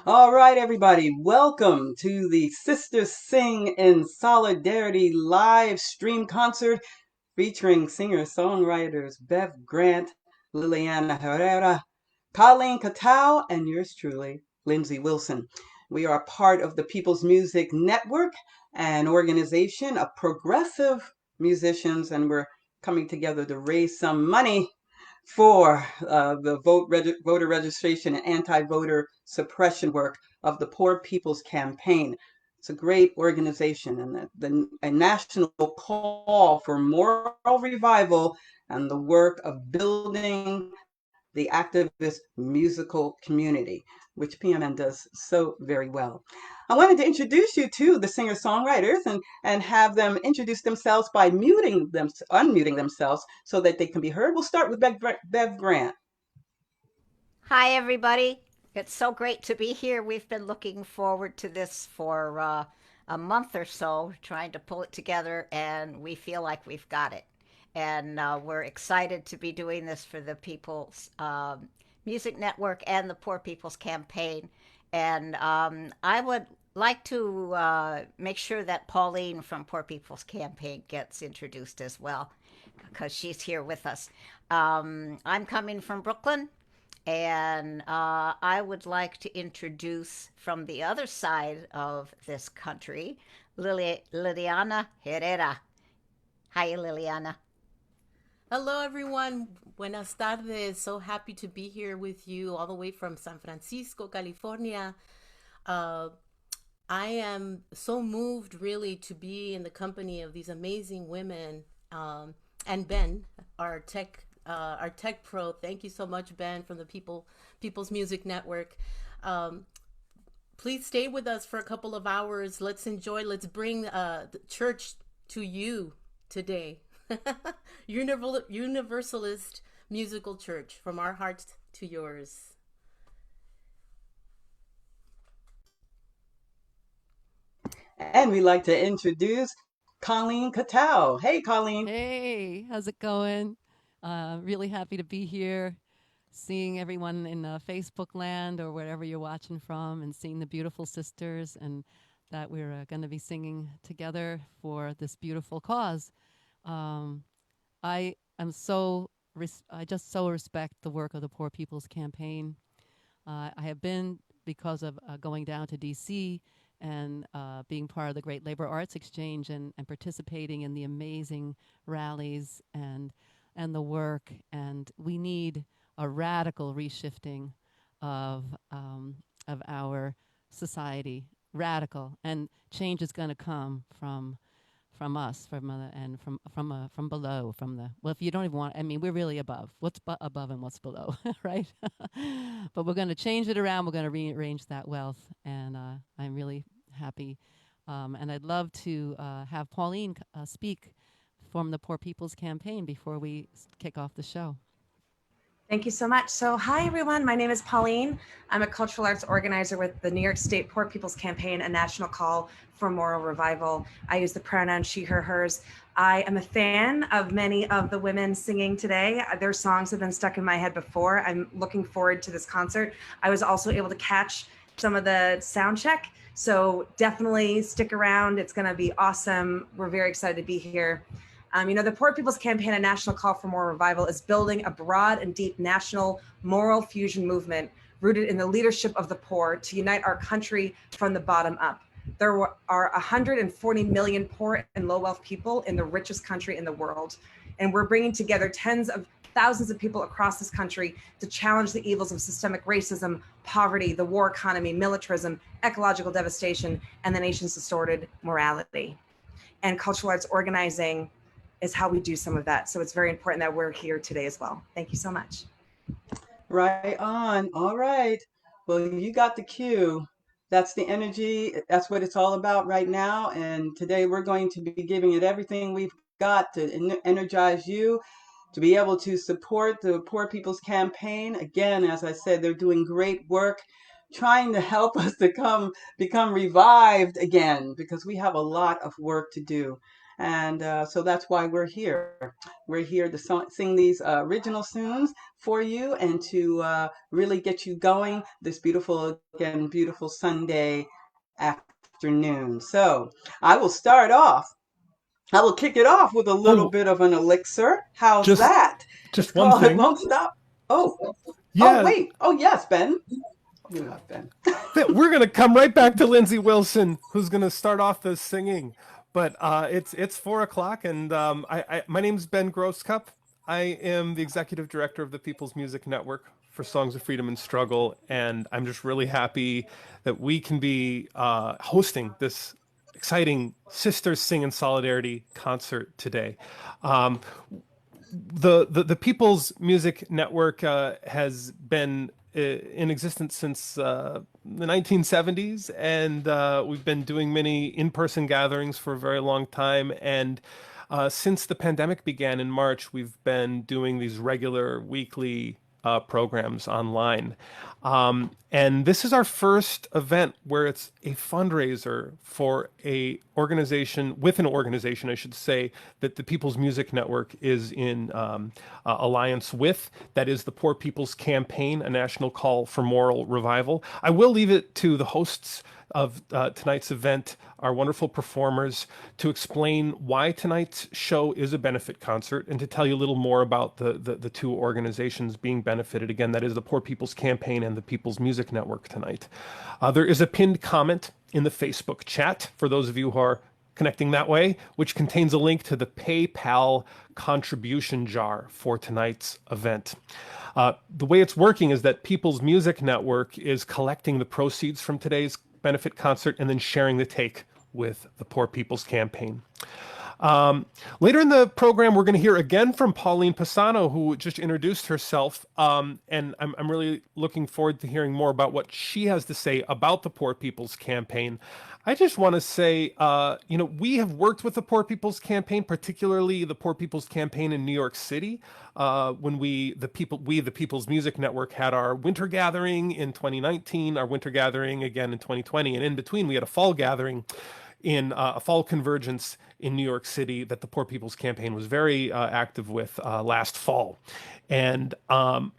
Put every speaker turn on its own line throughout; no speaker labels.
All right, everybody, welcome to the Sisters Sing in Solidarity live stream concert featuring singer-songwriters Bev Grant, Liliana Herrera, Colleen Catao, and yours truly, Lindsay Wilson. We are part of the People's Music Network, an organization of progressive musicians, and we're coming together to raise some money for the voter registration and anti-voter suppression work of the Poor People's Campaign. It's a great organization and a national call for moral revival and the work of building the activist musical community, which PMN does so very well. I wanted to introduce you to the singer-songwriters and have them introduce themselves by unmuting themselves so that they can be heard. We'll start with Bev Grant.
Hi, everybody. It's so great to be here. We've been looking forward to this for a month or so, trying to pull it together, and we feel like we've got it. And we're excited to be doing this for the People's Music Network and the Poor People's Campaign. And I would like to make sure that Pauline from Poor People's Campaign gets introduced as well, because she's here with us. I'm coming from Brooklyn, and I would like to introduce from the other side of this country, Liliana Herrera. Hi, Liliana.
Hello, everyone. Buenas tardes. So happy to be here with you all the way from San Francisco, California. Uh, I am so moved, really, to be in the company of these amazing women. And Ben, our tech pro. Thank you so much, Ben, from the People's Music Network. Um, please stay with us for a couple of hours. Let's enjoy. Let's bring the church to you today. Universalist musical church, from our hearts to yours.
And we'd like to introduce Colleen Catao. Hey, Colleen.
Hey, how's it going? Really happy to be here, seeing everyone in Facebook land or wherever you're watching from, and seeing the beautiful sisters, and that we're going to be singing together for this beautiful cause. Um, I am I just so respect the work of the Poor People's Campaign. I have been because of going down to DC and being part of the Great Labor Arts Exchange, and participating in the amazing rallies and the work. And we need a radical reshifting of our society, radical, and change is going to come from us, and from below, from the, well, if you don't even want, I mean, we're really above. What's above and what's below, right? But we're going to change it around. We're going to rearrange that wealth, and I'm really happy. And I'd love to have Pauline speak from the Poor People's Campaign before we kick off the show.
Thank you so much. So hi, everyone. My name is Pauline. I'm a cultural arts organizer with the New York State Poor People's Campaign, a national call for moral revival. I use the pronoun she, her, hers. I am a fan of many of the women singing today. Their songs have been stuck in my head before. I'm looking forward to this concert. I was also able to catch some of the sound check. So definitely stick around. It's going to be awesome. We're very excited to be here. The Poor People's Campaign, a national call for moral revival, is building a broad and deep national moral fusion movement rooted in the leadership of the poor to unite our country from the bottom up. There are 140 million poor and low wealth people in the richest country in the world. And we're bringing together tens of thousands of people across this country to challenge the evils of systemic racism, poverty, the war economy, militarism, ecological devastation, and the nation's distorted morality. And cultural arts organizing is how we do some of that. So it's very important that we're here today as well. Thank you so much.
Right on. All right. Well, you got the cue. That's the energy. That's what it's all about right now. And today we're going to be giving it everything we've got to energize you to be able to support the Poor People's Campaign. Again, as I said, they're doing great work trying to help us to become revived again, because we have a lot of work to do. And so that's why we're here. We're here to sing these original tunes for you and to really get you going this beautiful, again, beautiful Sunday afternoon. So I will start off. I will kick it off with a little bit of an elixir. How's that? It's
Just one
called It
thing.
Won't Stop. Oh,
Yeah.
oh, wait. Oh, yes, Ben. You have Ben.
We're gonna come right back to Lindsay Wilson, who's gonna start off the singing. But it's 4:00, and my name's Ben Grosscup. I am the executive director of the People's Music Network for Songs of Freedom and Struggle, and I'm just really happy that we can be hosting this exciting Sisters Sing in Solidarity concert today. The People's Music Network has been in existence since the 1970s, and we've been doing many in-person gatherings for a very long time. And since the pandemic began in March, we've been doing these regular weekly programs online. And this is our first event where it's a fundraiser for a organization, with an organization, I should say, that the People's Music Network is in alliance with. That is the Poor People's Campaign, a national call for moral revival. I will leave it to the hosts of tonight's event, our wonderful performers, to explain why tonight's show is a benefit concert and to tell you a little more about the two organizations being benefited. Again, that is the Poor People's Campaign and the People's Music Network tonight. There is a pinned comment in the Facebook chat for those of you who are connecting that way, which contains a link to the PayPal contribution jar for tonight's event. The way it's working is that People's Music Network is collecting the proceeds from today's benefit concert and then sharing the take with the Poor People's Campaign. Later in the program, we're going to hear again from Pauline Pisano, who just introduced herself, and I'm really looking forward to hearing more about what she has to say about the Poor People's Campaign. I just want to say, we have worked with the Poor People's Campaign, particularly the Poor People's Campaign in New York City, when the People's Music Network, had our winter gathering in 2019, our winter gathering again in 2020, and in between we had a fall gathering in a fall convergence in New York City that the Poor People's Campaign was very active with last fall. And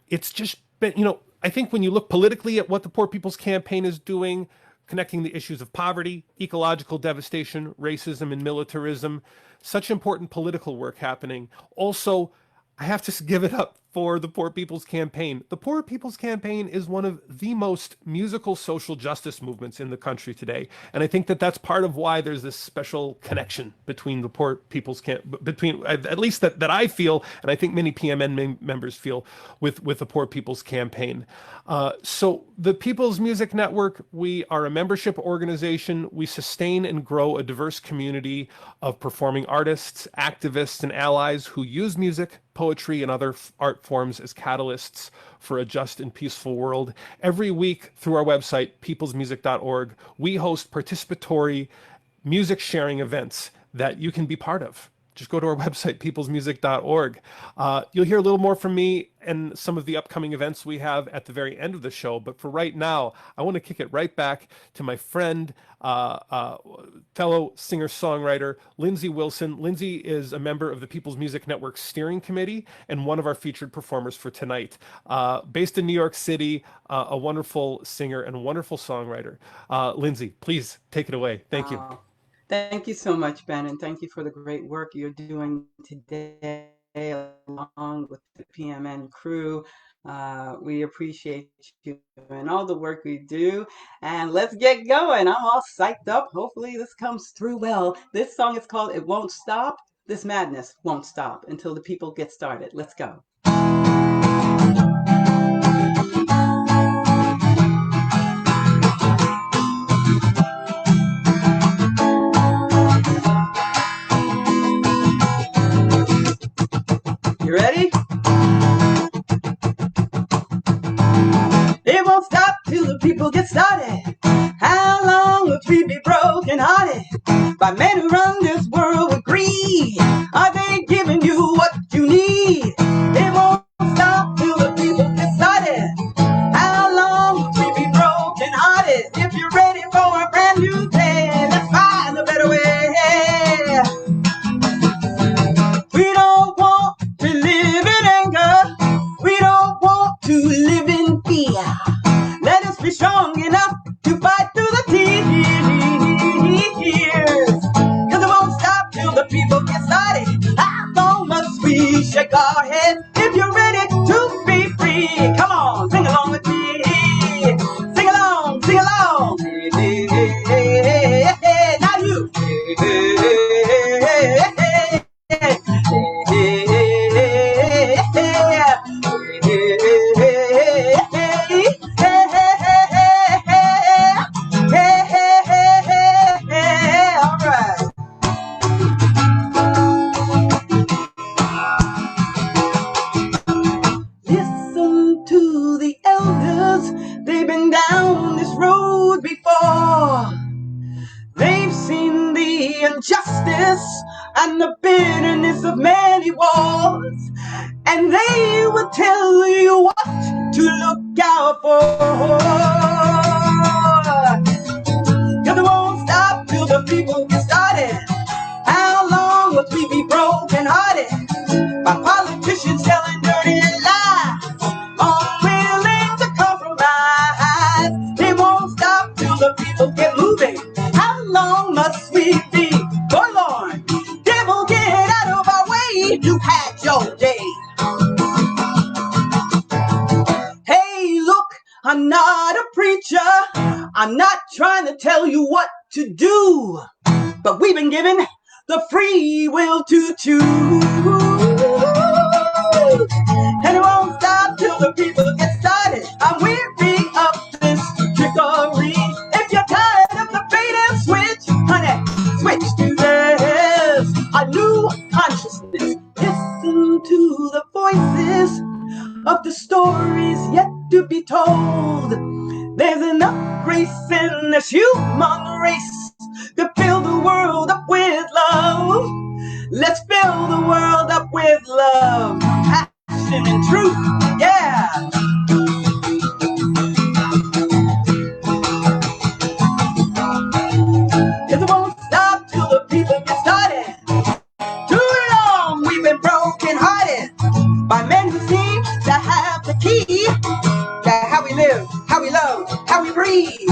it's just been, I think when you look politically at what the Poor People's Campaign is doing, connecting the issues of poverty, ecological devastation, racism, and militarism, such important political work happening. Also, I have to give it up for the Poor People's Campaign. The Poor People's Campaign is one of the most musical social justice movements in the country today. And I think that that's part of why there's this special connection between the Poor People's between, at least that I feel, and I think many PMN members feel, with the Poor People's Campaign. So the People's Music Network, we are a membership organization. We sustain and grow a diverse community of performing artists, activists, and allies who use music, poetry, and other art forms as catalysts for a just and peaceful world. Every week through our website, peoplesmusic.org, we host participatory music sharing events that you can be part of. Just go to our website, peoplesmusic.org. You'll hear a little more from me and some of the upcoming events we have at the very end of the show. But for right now, I want to kick it right back to my friend, fellow singer-songwriter, Lindsay Wilson. Lindsay is a member of the People's Music Network Steering Committee and one of our featured performers for tonight. Based in New York City, a wonderful singer and a wonderful songwriter. Lindsay, please take it away. Thank you.
Thank you so much, Ben, and thank you for the great work you're doing today along with the PMN crew. We appreciate you and all the work we do. And let's get going. I'm all psyched up. Hopefully this comes through well. This song is called It Won't Stop. This madness won't stop until the people get started. Let's go. You ready? It won't stop till the people get started. How long will we be broken hearted by men who run this world with greed? Are they giving you what you need? It won't stop till the people get started. How long will we be broken hearted? If you're ready for a brand new day, let's find a better way. injustice and the bitterness of many wars. And they will tell you what to look out for. 'Cause it won't stop till the people get started. How long must we be broken hearted by politicians telling dirty lies, unwilling to compromise? It won't stop till the people get moving. How long must we be? Oh Lord, devil, get out of our way. You had your day. Hey, look, I'm not a preacher. I'm not trying to tell you what to do. But we've been given the free will to choose. And it won't stop till the people get started. I'm weary of this trickery. If you're tired of the bait and switch, honey, switch to this. A new consciousness. Listen to the voices of the stories yet to be told. There's enough grace in this human race to fill the world up with love. Let's fill the world up with love, passion and truth, yeah. Cause it won't stop till the people get started. Too long we've been broken hearted by men who seem to have the key to how we live, how we love, how we breathe.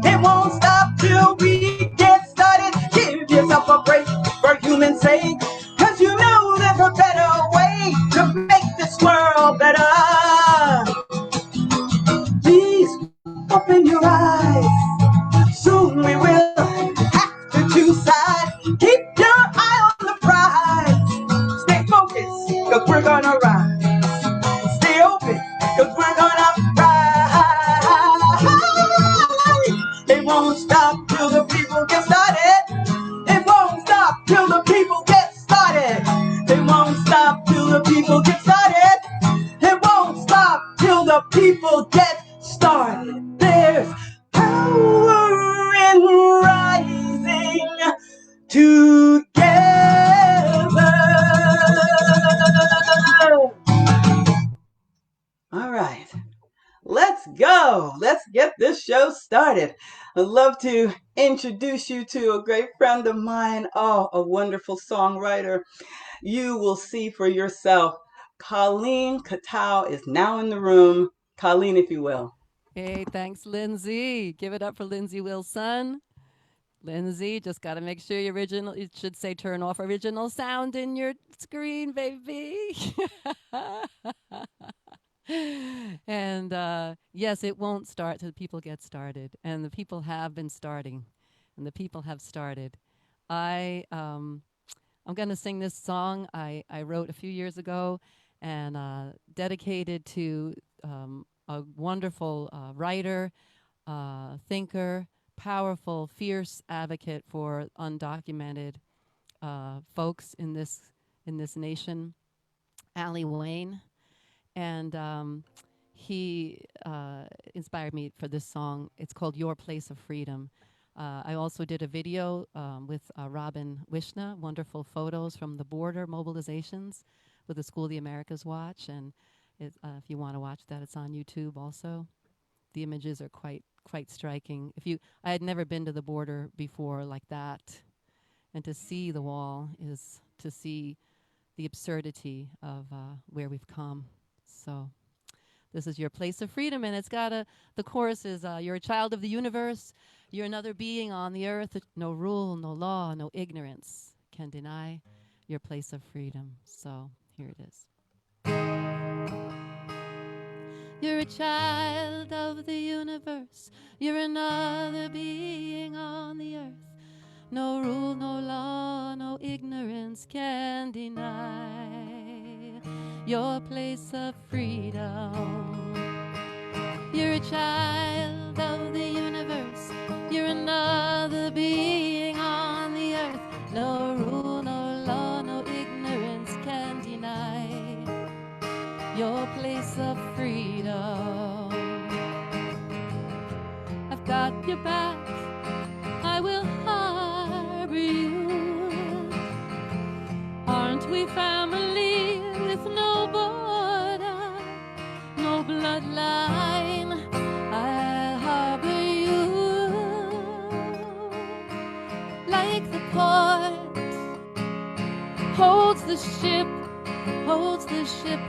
It won't stop till we get started. Give yourself a break for human sake, cause you know there's a better way to make this world better. Please open your eyes. Soon we will have to choose sides. Keep your eye on the prize. Stay focused, cause we're gonna rise. Stay open, cause we're gonna rise. It won't stop till the people get started. It won't stop till the people get started. It won't stop till the people get started. It won't stop till the people get started. There's power in rising together. All right, let's go. Let's get this show started. I'd love to introduce you to a great friend of mine. Oh, a wonderful songwriter. You will see for yourself. Colleen Katow is now in the room. Colleen, if you will.
Hey, thanks, Lindsay. Give it up for Lindsay Wilson. Lindsay, just got to make sure your original, it should say turn off original sound in your screen, baby. And yes, it won't start till people get started. And the people have been starting. And the people have started. I'm going to sing this song I wrote a few years ago and dedicated to a wonderful writer, thinker, powerful, fierce advocate for undocumented folks in this nation, Allie Wayne. And he inspired me for this song. It's called Your Place of Freedom. I also did a video with Robin Wishna, wonderful photos from the border mobilizations with the School of the Americas Watch. And if you want to watch that, it's on YouTube also. The images are quite striking. I had never been to the border before like that. And to see the wall is to see the absurdity of where we've come. So this is Your Place of Freedom, and it's got the chorus is, you're a child of the universe, you're another being on the earth, no rule, no law, no ignorance can deny your place of freedom. So here it is. You're a child of the universe, you're another being on the earth, no rule, no law, no ignorance can deny your place of freedom. You're a child of the universe, you're another being on the earth, no rule, no law, no ignorance can deny your place of freedom. I've got your back, I will harbor you line, I'll harbor you like the port holds the ship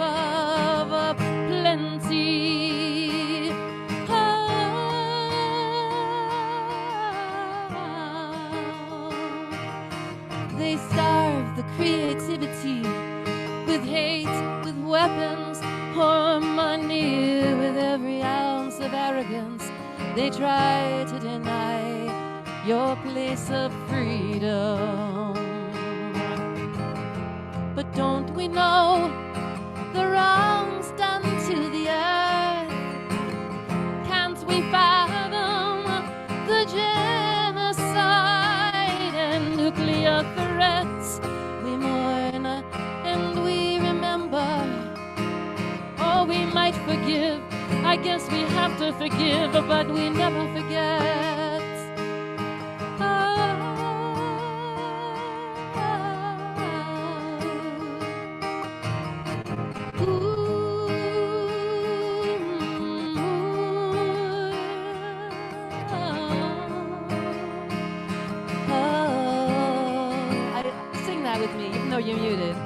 of a plenty. They starve the creativity with hate, with weapons, or money, with every ounce of arrogance. They try to deny your place of freedom. But don't we know the wrongs done to the earth? Can't we fathom the genocide and nuclear threats? We mourn and we remember, or we might forgive. I guess we have to forgive, but we never forget. Sing that with me, even though you're muted.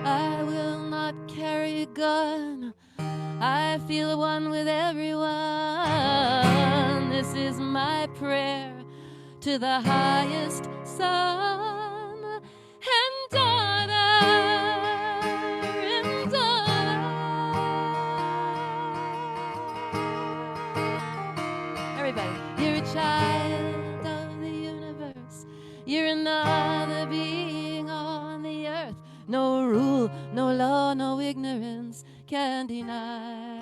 I will not carry a gun. I feel one with everyone. This is my prayer to the highest son and daughter and daughter. Everybody, you're a child of the universe. You're another being on the earth. No rule, no law, no ignorance can deny.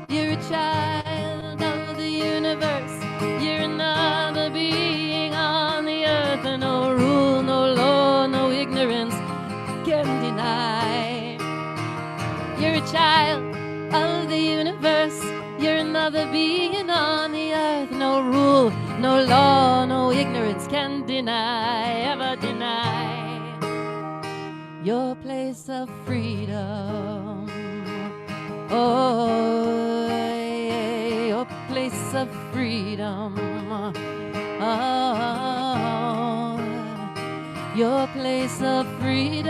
You're a child of the universe. You're another being on the earth. No rule, no law, no ignorance can deny. You're a child of the universe. You're another being on the earth. No rule, no law, no ignorance can deny, ever deny your place of freedom. Oh, your place of freedom. Oh, your place of freedom.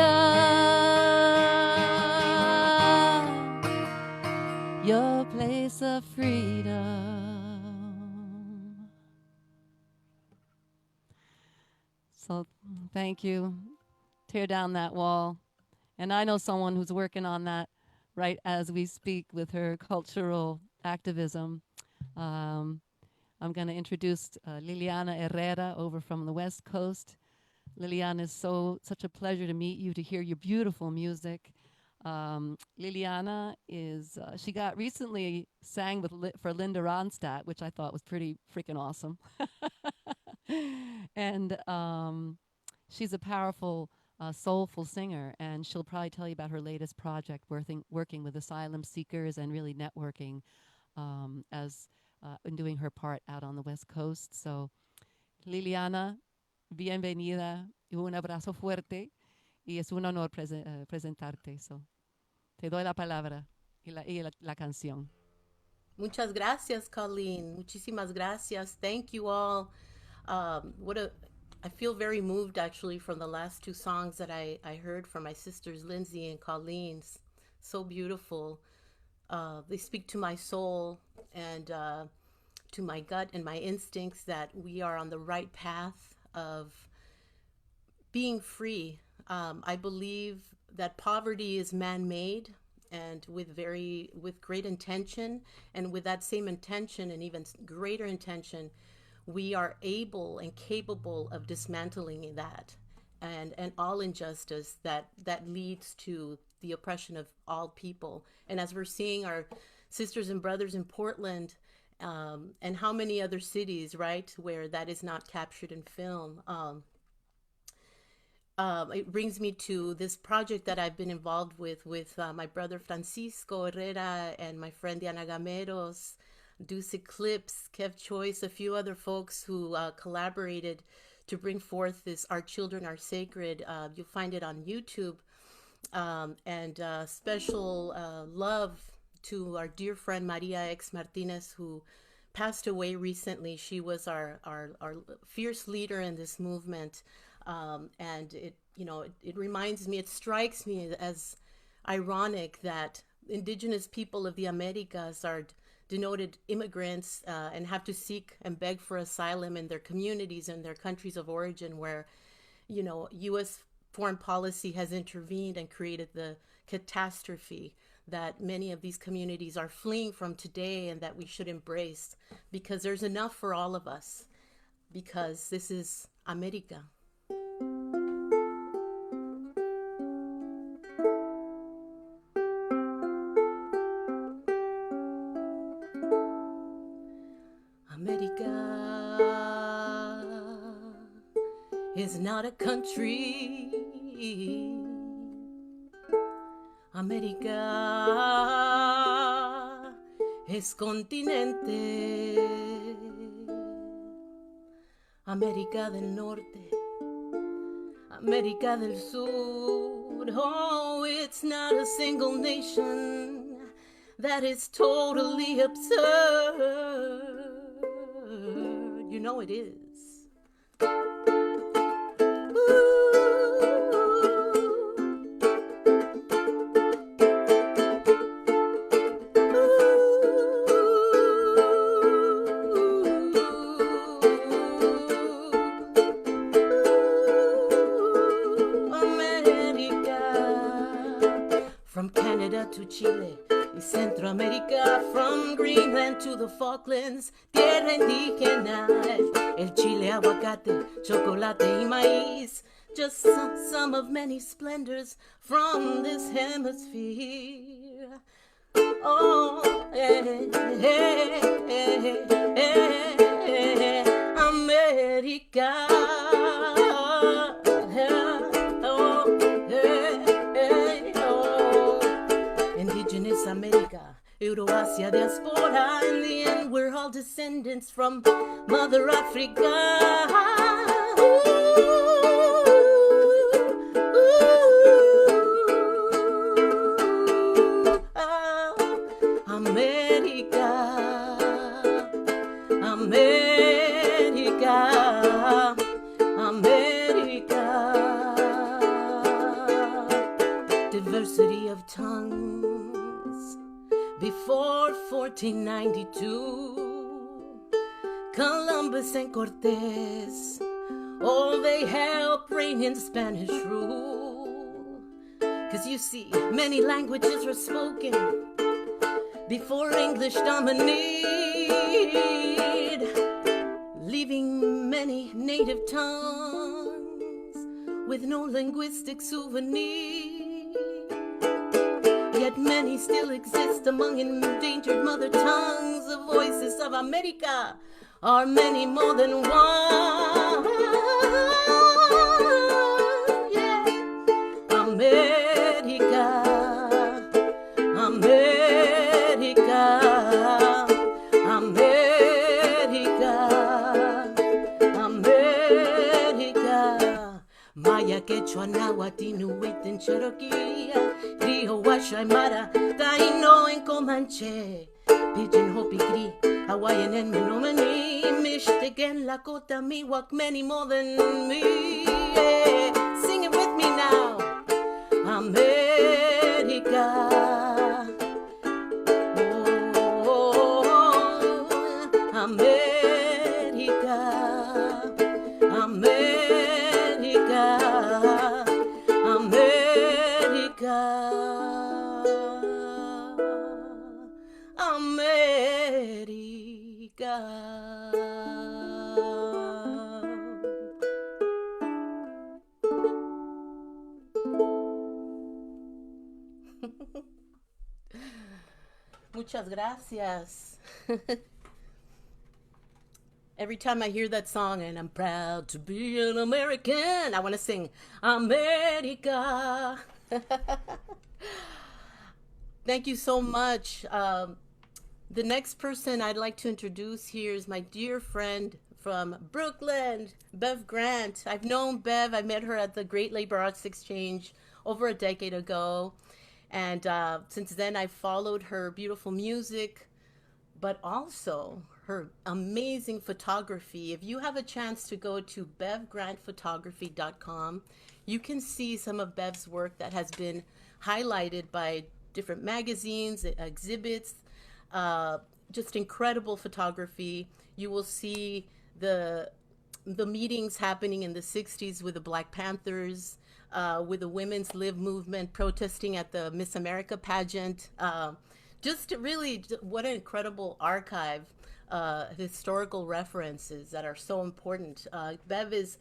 Your place of freedom. So, thank you. Tear down that wall. And I know someone who's working on that right as we speak with her cultural activism. I'm going to introduce Liliana Herrera over from the West Coast. Liliana, is such a pleasure to meet you, to hear your beautiful music. Liliana is, she got recently sang for Linda Ronstadt, which I thought was pretty freaking awesome. And she's a powerful, soulful singer, and she'll probably tell you about her latest project, working with asylum seekers and really networking and doing her part out on the West Coast. So, Liliana, bienvenida, y un abrazo fuerte, y es un honor presentarte. So, te doy la palabra y la canción.
Muchas gracias, Colleen. Muchísimas gracias. Thank you all. I feel very moved actually from the last two songs that I heard from my sisters Lindsay and Colleen. So beautiful. They speak to my soul and to my gut and my instincts that we are on the right path of being free. I believe that poverty is man-made, and with great intention, and with that same intention and even greater intention, we are able and capable of dismantling that and all injustice that leads to the oppression of all people. And as we're seeing our sisters and brothers in Portland, and how many other cities, right, where that is not captured in film, it brings me to this project that I've been involved with my brother Francisco Herrera and my friend Diana Gameros. Deuce Eclipse, Kev Choice, a few other folks who collaborated to bring forth this Our Children Are Sacred. You'll find it on YouTube. And special love to our dear friend Maria X Martinez, who passed away recently. She was our fierce leader in this movement. And it reminds me, it strikes me as ironic that indigenous people of the Americas are denoted immigrants and have to seek and beg for asylum in their communities and their countries of origin, where, U.S. foreign policy has intervened and created the catastrophe that many of these communities are fleeing from today, and that we should embrace, because there's enough for all of us, because this is America. America is not a country. América es continente. América del Norte, América del Sur. Oh, it's not a single nation. That is totally absurd. You know it is. From Canada to Chile y Centroamérica, from Greenland to the Falklands, tierra indígena, el chile, aguacate, chocolate y maíz, just some of many splendors from this hemisphere. Oh, America. Indigenous America, Euroasia diaspora. In the end, we're all descendants from Mother Africa. America, America, America. Diversity of tongues before 1492. Columbus and Cortez, oh, they helped reign in Spanish rule. 'Cause you see, many languages were spoken before English dominated, leaving many native tongues with no linguistic souvenir. Yet many still exist among endangered mother tongues. The voices of America are many more than one. Yeah. America, America, America, America. Maya, Quechua, Nahuatl, Inuit, and Cherokee, Rio, Aymara, Taino, and Comanche, Pidgin, Hopi, Cree, Hawaiian, and Menominee, Mixtec, and Lakota, Miwok, many more than me. Yeah. Sing it with me now. America. Oh, America. America. America. America. Muchas gracias. Every time I hear that song, and I'm proud to be an American, I want to sing America. Thank you so much. The next person I'd like to introduce here is my dear friend from Brooklyn, Bev Grant. I've known Bev. I met her at the Great Labor Arts Exchange over a decade ago. And since then, I've followed her beautiful music, but also her amazing photography. If you have a chance to go to bevgrantphotography.com, you can see some of Bev's work that has been highlighted by different magazines, exhibits, just incredible photography. You will see the meetings happening in the 60s with the Black Panthers, with the Women's Live movement protesting at the Miss America pageant. Just really, what an incredible archive, historical references that are so important. Bev is,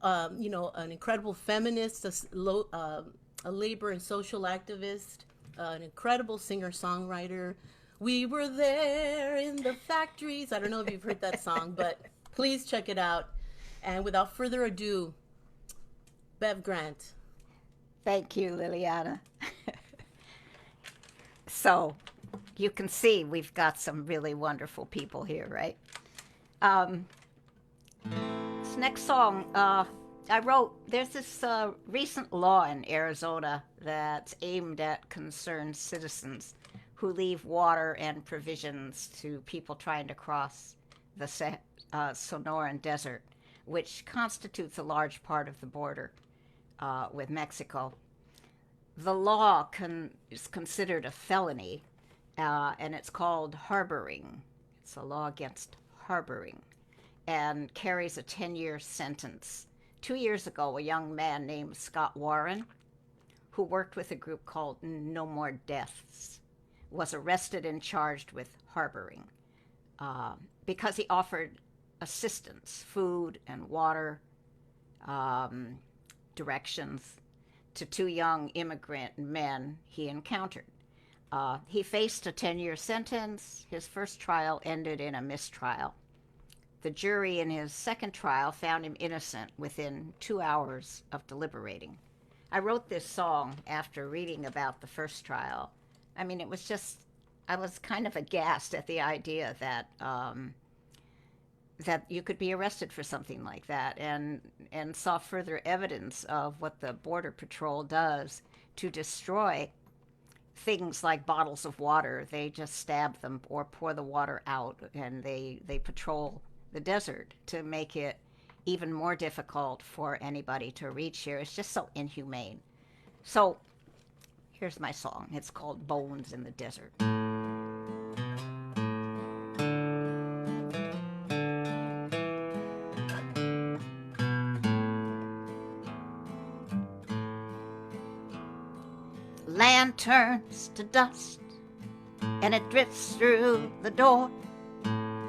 an incredible feminist, a labor and social activist, an incredible singer-songwriter. We were there in the factories. I don't know if you've heard that song, but please check it out. And without further ado, Bev Grant.
Thank you, Liliana. So, you can see we've got some really wonderful people here, right? This next song, I wrote, there's this recent law in Arizona that's aimed at concerned citizens who leave water and provisions to people trying to cross the Sonoran Desert, which constitutes a large part of the border with Mexico. The law is considered a felony, and it's called harboring. It's a law against harboring and carries a 10-year sentence. 2 years ago, a young man named Scott Warren, who worked with a group called No More Deaths, was arrested and charged with harboring because he offered assistance, food and water, directions to two young immigrant men he encountered. He faced a 10-year sentence. His first trial ended in a mistrial. The jury in his second trial found him innocent within 2 hours of deliberating. I wrote this song after reading about the first trial. I mean, it was just, I was kind of aghast at the idea that that you could be arrested for something like that, and saw further evidence of what the Border Patrol does to destroy things like bottles of water. They just stab them or pour the water out, and they patrol the desert to make it even more difficult for anybody to reach here. It's just so inhumane. So here's my song. It's called Bones in the Desert. Land turns to dust and it drifts through the door.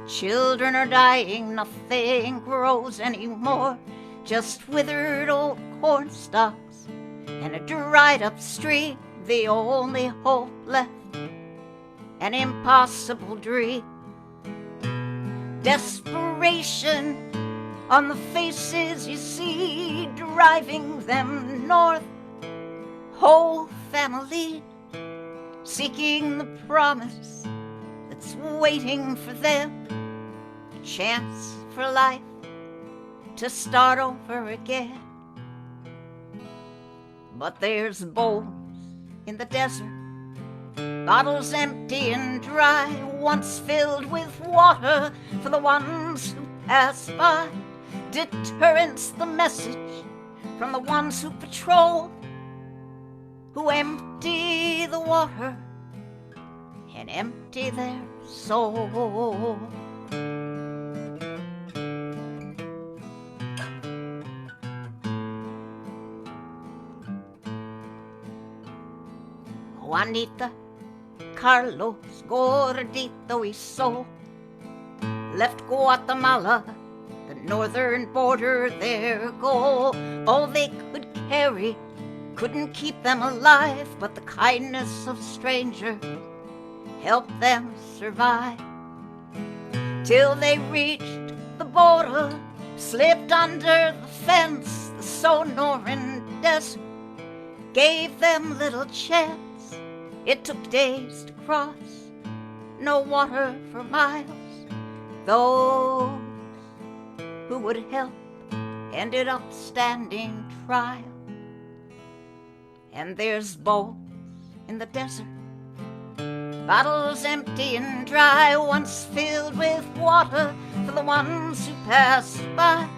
Children are dying, nothing grows anymore. Just withered old corn stalks and a dried up stream. The only hope left, an impossible dream. Desperation on the faces you see, driving them north. Whole family seeking the promise that's waiting for them, a chance for life to start over again. But there's bones in the desert, bottles empty and dry, once filled with water for the ones who pass by. Deterrence the message from the ones who patrol, who empty the water and empty their soul. Juanita, Carlos, Gordito y Sol left Guatemala, the northern border, their goal. All they could carry couldn't keep them alive, but the kindness of strangers helped them survive. Till they reached the border, slipped under the fence. The Sonoran Desert gave them little chance. It took days to cross, no water for miles. Those who would help ended up standing trial. And there's bowls in the desert, bottles empty and dry, once filled with water for the ones who pass by.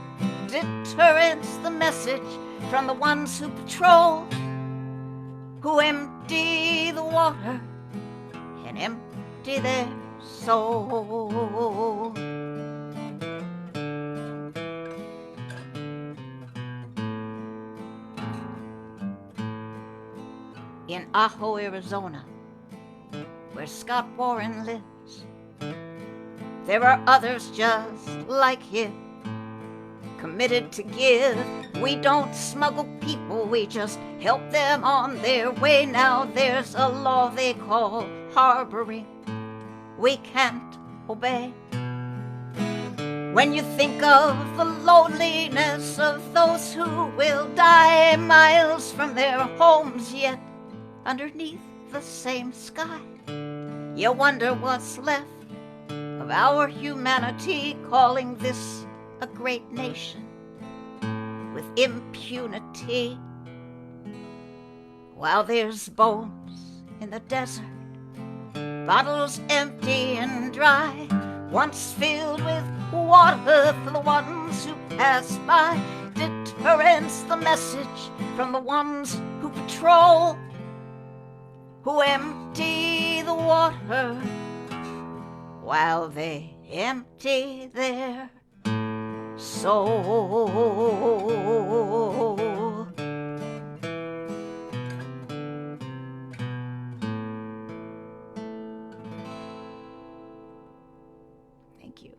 Deterrence, the message from the ones who patrol, who empty the water and empty their soul. In Ajo, Arizona, where Scott Warren lives, there are others just like him, committed to give. We don't smuggle people, we just help them on their way. Now there's a law they call harboring, we can't obey. When you think of the loneliness of those who will die miles from their homes, yet underneath the same sky, you wonder what's left of our humanity, calling this a great nation with impunity. While there's bones in the desert, bottles empty and dry, once filled with water for the ones who pass by. Deterrence, the message from the ones who patrol, who empty the water while they empty their soul. Thank you.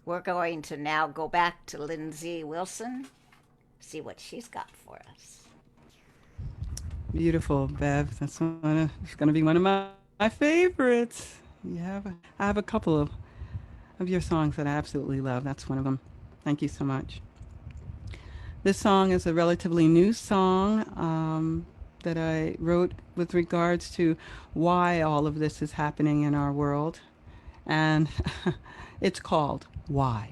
We're going to now go back to Lindsay Wilson, see what she's got for us.
Beautiful, Bev. It's going to be one of my favorites. I have a couple of your songs that I absolutely love. That's one of them. Thank you so much. This song is a relatively new song that I wrote with regards to why all of this is happening in our world. And it's called Why.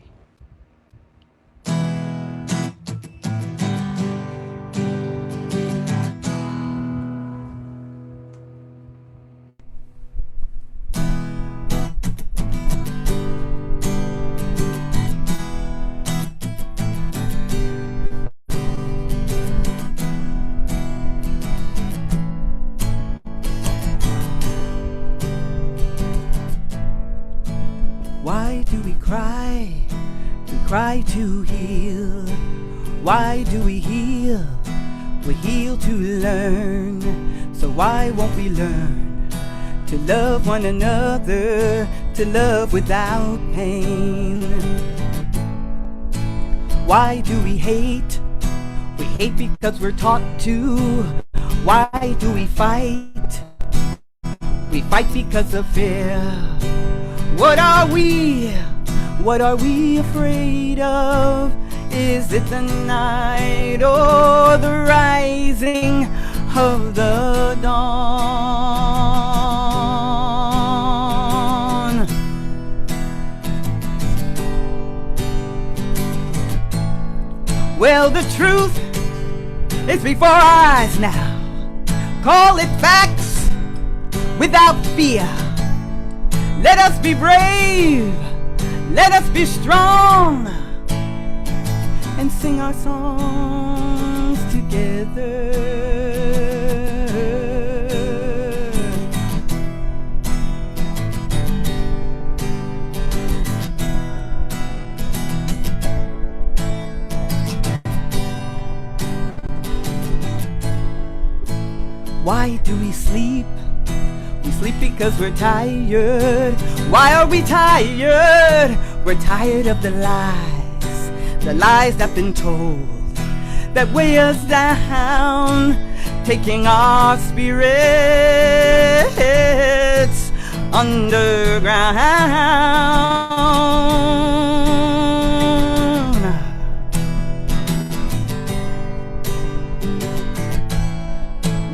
Why do we cry? We cry to heal. Why do we heal? We heal to learn. So why won't we learn to love one another, to love without pain? Why do we hate? We hate because we're taught to. Why do we fight? We fight because of fear. What are we? What are we afraid of? Is it the night or the rising of the dawn? Well, the truth is before our eyes now. Call it facts without fear. Let us be brave, let us be strong, and sing our songs together. Why do we sleep? We sleep because we're tired. Why are we tired? We're tired of the lies that been told, that weigh us down, taking our spirits underground.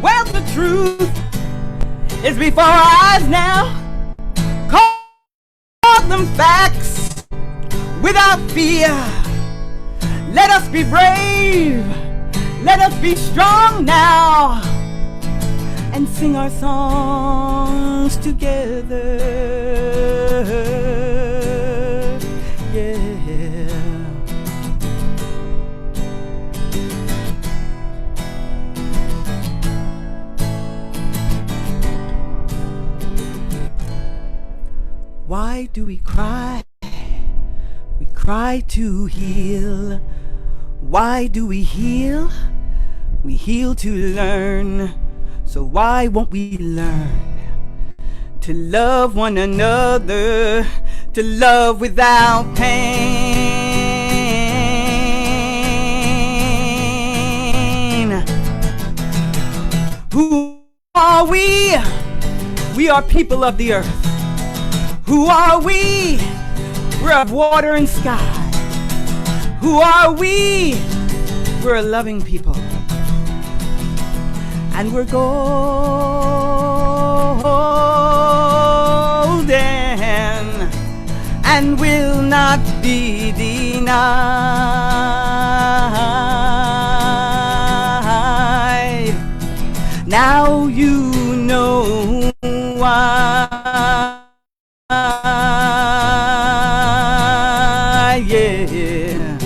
Well, the truth is before our eyes now. without fear. Let us be brave, let us be strong now, and sing our songs together. Yeah. Why do we cry? We cry to heal. Why do we heal? We heal to learn. So why won't we learn to love one another, to love without pain? Who are we? We are people of the earth. Who are we? We're of water and sky. Who are we? We're a loving people. And we're golden and will not be denied. Now you know why. Yeah.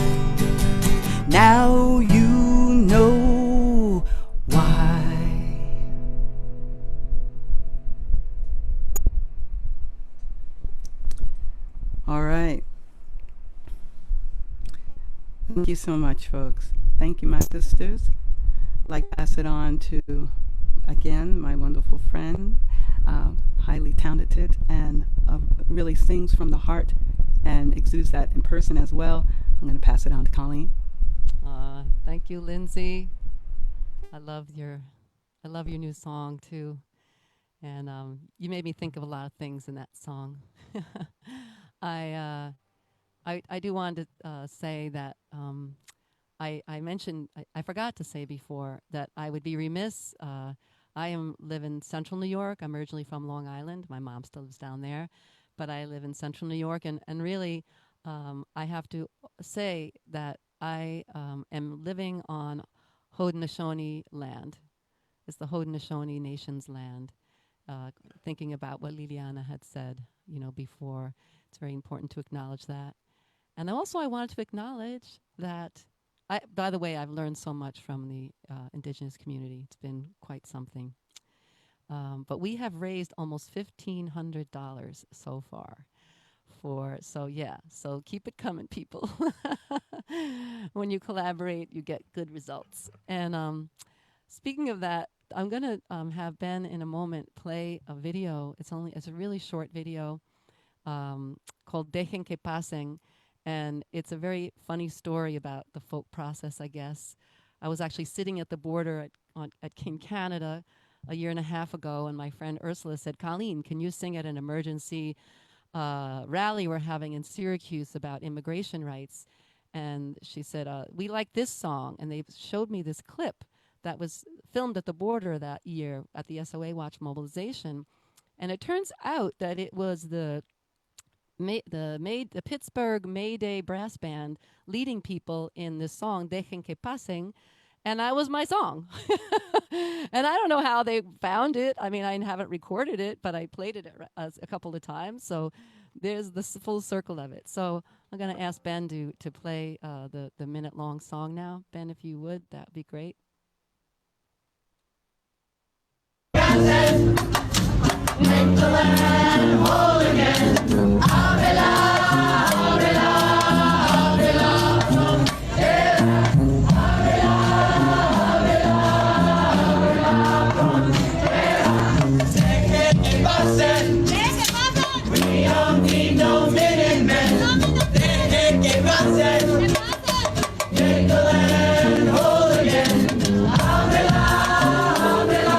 Now you know why. All right. Thank you so much, folks. Thank you, my sisters. I'd like to pass it on to, again, my wonderful friend, highly talented, and really sings from the heart and exudes that in person as well. I'm going to pass it on to Colleen.
Thank you, Lindsay. I love your new song too, and you made me think of a lot of things in that song. I do want to say that I mentioned I forgot to say before that I would be remiss. I live in Central New York. I'm originally from Long Island. My mom still lives down there, but I live in Central New York, and really I have to say that I am living on Haudenosaunee land. It's the Haudenosaunee Nation's land. Thinking about what Liliana had said, before, it's very important to acknowledge that. And also, I wanted to acknowledge that. By the way, I've learned so much from the indigenous community. It's been quite something. But we have raised almost $1,500 so far. So keep it coming, people. When you collaborate, you get good results. And speaking of that, I'm going to have Ben in a moment play a video. It's a really short video called Dejen que pasen. And it's a very funny story about the folk process, I guess. I was actually sitting at the border at King Canada a year and a half ago, and my friend Ursula said, Colleen, can you sing at an emergency rally we're having in Syracuse about immigration rights? And she said, we like this song. And they showed me this clip that was filmed at the border that year at the SOA Watch mobilization. And it turns out that it was the Pittsburgh May Day brass band leading people in this song, Dejen que pasen, and that was my song. And I don't know how they found it. I mean, I haven't recorded it, but I played it a couple of times, so there's the full circle of it. So I'm going to ask Ben to play the minute-long song now. Ben, if you would, that would be great.
Make the land whole again. Avila, Avila, Avila, Avila, Avila, Dejen que pasen. We don't need no Minutemen. Dejen que pasen. Make the land whole again. Avila, Avila.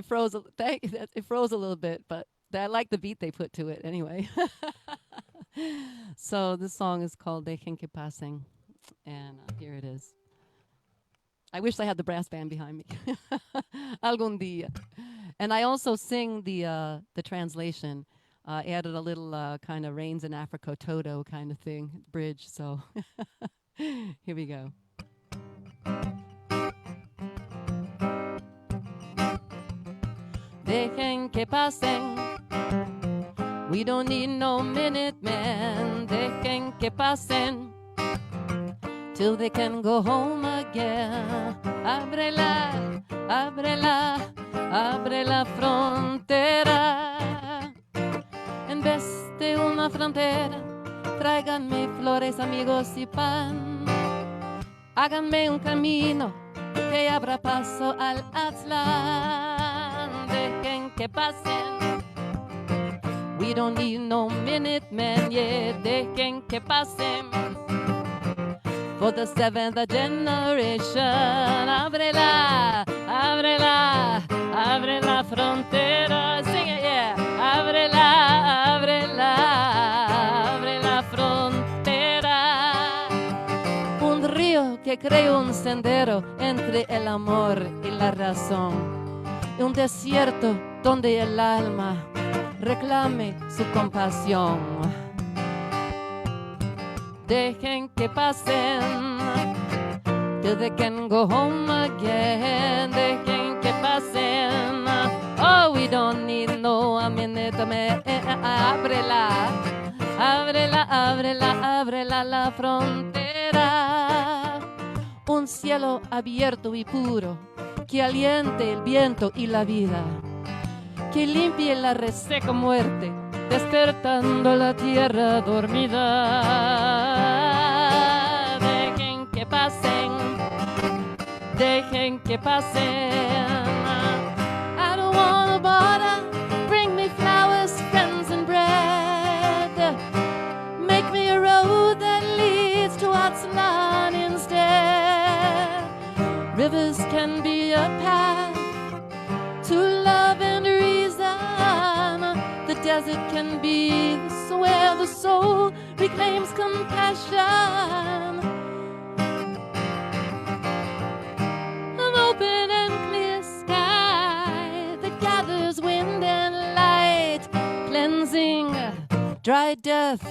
it froze. It froze a little bit, but I like the beat they put to it anyway. So this song is called "Dejen que Pasen," and here it is. I wish I had the brass band behind me. Algún día. And I also sing the translation. Added a little kind of Rains in Africa Toto kind of thing, bridge. So here we go. Dejen que pasen. We don't need no minute men. Dejen que pasen till they can go home again. Ábrela, ábrela, abre la frontera. En vez de una frontera, tráiganme flores, amigos y pan. Háganme un camino que abra paso al Aztlán. Dejen que pasen. We don't need no minute men, yeah. Dejen que pasen. For the seventh generation, ábrela, ábrela, abre la frontera. Sing it, yeah. Ábrela, ábrela, abre la frontera. Un río que crea un sendero entre el amor y la razón. Un desierto donde el alma reclame su compasión. Dejen que pasen till they can go home again. Dejen que pasen. Oh, we don't need no a minute. Ábrela, ábrela, ábrela, ábrela la frontera. Un cielo abierto y puro que aliente el viento y la vida, que limpie la reseca muerte, despertando la tierra dormida. Dejen que pasen, dejen que pasen. I don't want a border, bring me flowers, friends and bread. Make me a road that leads to Aztlán instead. Rivers can be a path to love and reason. The desert can be where the soul reclaims compassion. An open and clear sky that gathers wind and light, cleansing dry death,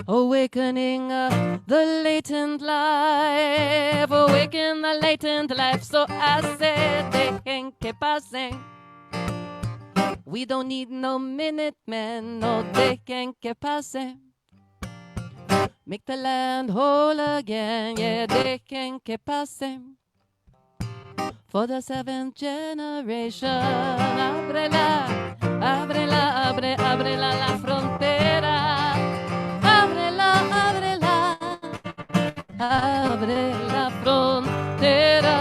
awakening the latent life, awaken the latent life. So I say, dejen que pasen. We don't need no minute men, no, dejen que pasen. Make the land whole again, yeah, dejen que pasen. For the seventh generation, ábrela, ábrela, abre, ábrela la frontera. Ábrela, ábrela, abre la frontera.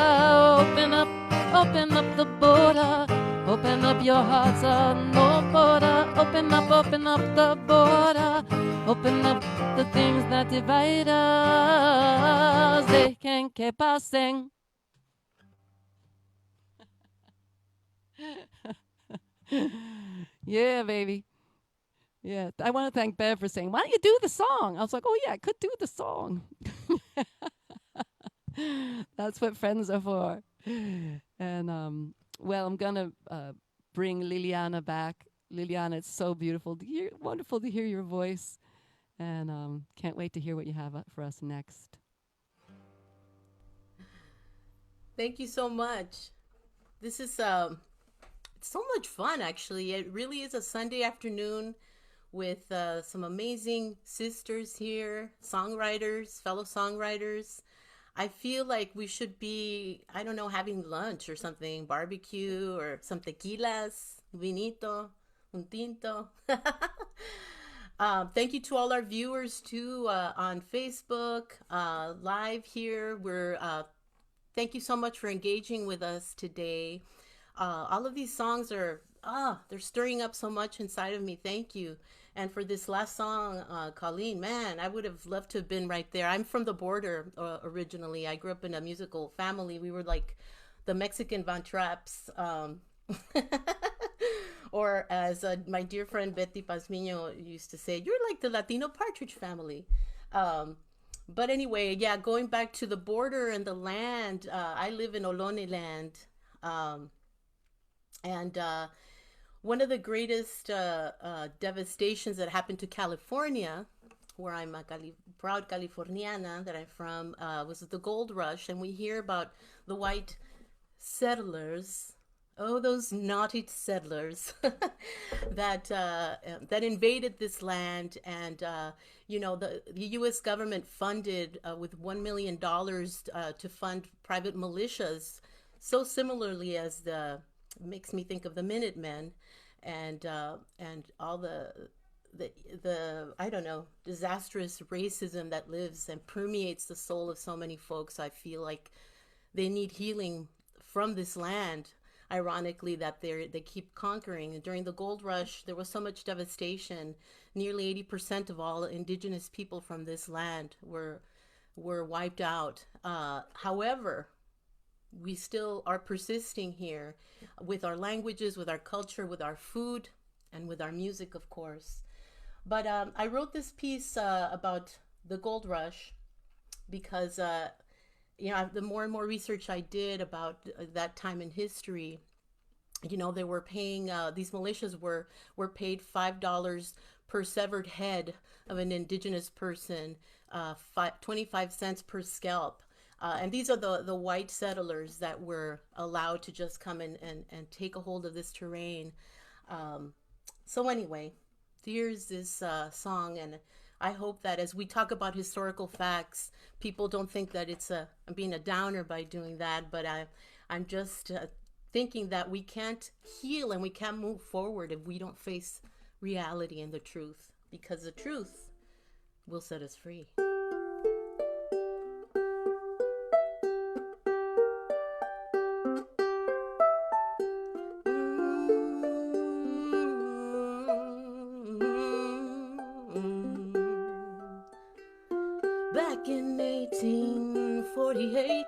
Open up the border. Open up your hearts, no border. Open up the border. Open up the things that divide us. Dejen que pasen. Yeah, baby. Yeah, I want to thank Bev for saying, why don't you do the song? I was like, oh yeah, I could do the song. That's what friends are for. And well, I'm gonna bring Liliana back. Liliana, it's so beautiful to hear, wonderful to hear your voice, and can't wait to hear what you have for us next.
Thank you so much. This is it's so much fun, actually. It really is a Sunday afternoon with some amazing sisters here, songwriters, fellow songwriters. I feel like we should be, I don't know, having lunch or something, barbecue or some tequilas, vinito, un tinto. Thank you to all our viewers too on Facebook, live here. Thank you so much for engaging with us today. All of these songs are, they're stirring up so much inside of me. Thank you. And for this last song, Colleen, man, I would have loved to have been right there. I'm from the border originally. I grew up in a musical family. We were like the Mexican Von Trapps. Or as my dear friend Betty Pazmiño used to say, you're like the Latino Partridge Family. Um, but anyway, yeah, going back to the border and the land, I live in Olone land. Um, and one of the greatest devastations that happened to California, where I'm a proud Californiana that I'm from, was the gold rush. And we hear about the white settlers. Oh, those naughty settlers that invaded this land, and the U.S. government funded with $1 million to fund private militias, so similarly as the makes me think of the Minutemen, and all the I don't know, disastrous racism that lives and permeates the soul of so many folks. I feel like they need healing from this land. Ironically, that they keep conquering. And during the gold rush, there was so much devastation. Nearly 80% of all indigenous people from this land were wiped out. However, we still are persisting here with our languages, with our culture, with our food, and with our music, of course. But I wrote this piece about the gold rush because the more and more research I did about that time in history, they were paying, these militias were paid $5 per severed head of an indigenous person, 25 cents per scalp. And these are the white settlers that were allowed to just come and take a hold of this terrain. So anyway, here's this song, and I hope that as we talk about historical facts, people don't think that I'm being a downer by doing that, but I'm just thinking that we can't heal and we can't move forward if we don't face reality and the truth, because the truth will set us free. Back in 1848,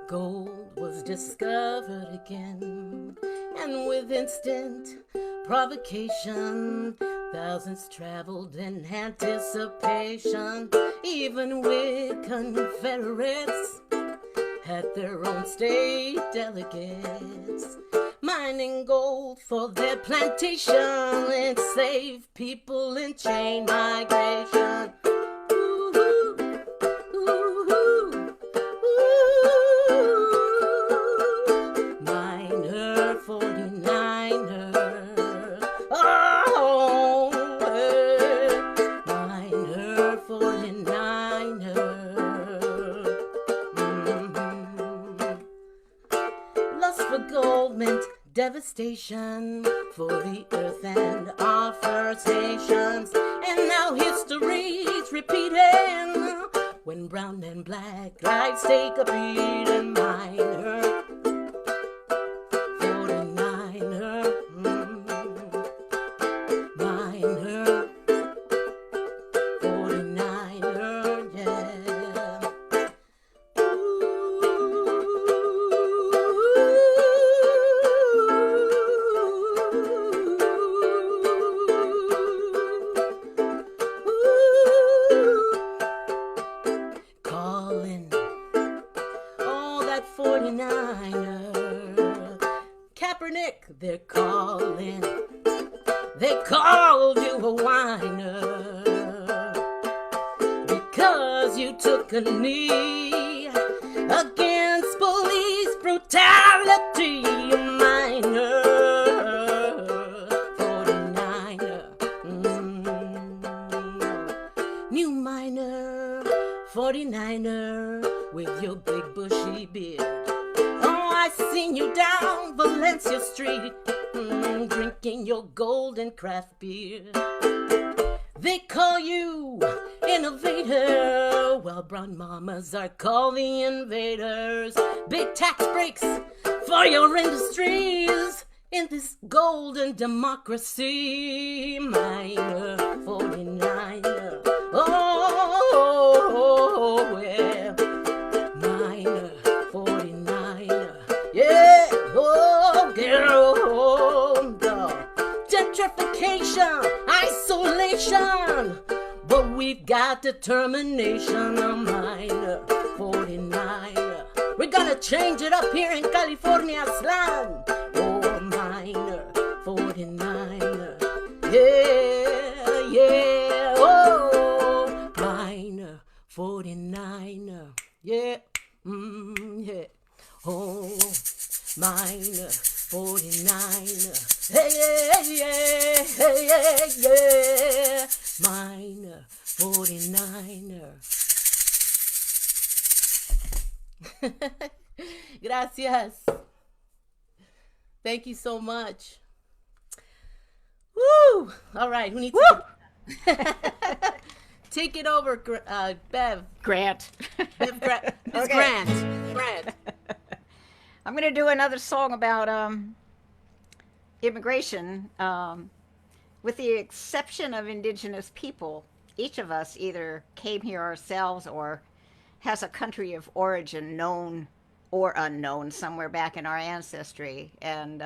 gold was discovered again, and with instant provocation, thousands traveled in anticipation. Even with Confederates had their own state delegates, mining gold for their plantation and save people in chain migration. Devastation for the earth and our First Nations. And now history's repeating when brown and black lives take a beating. Miner, 49er, miner, 49er, yeah. They're calling, they called you a whiner because you took a knee against police brutality. A minor, 49er, new minor, 49er with your big bushy beard. I seen you down Valencia Street, drinking your golden craft beer. They call you innovator, while brown mamas are called the invaders. Big tax breaks for your industries in this golden democracy. Minor, 49er, oh, yeah. Minor, 49er. Yeah, oh, yeah. segregation, isolation. But we've got determination, a minor 49. We're gonna change it up here in California's land. Oh, minor 49. Yeah, yeah, oh, minor 49. Yeah, yeah. Oh, minor 49. Hey, yeah, yeah, hey, yeah, yeah. Minor 49. Gracias. Thank you so much. Woo! All right, who needs to take it over, Bev?
Grant.
Bev Miss
Okay.
Grant.
I'm going to do another song about immigration. With the exception of indigenous people, each of us either came here ourselves or has a country of origin, known or unknown, somewhere back in our ancestry. And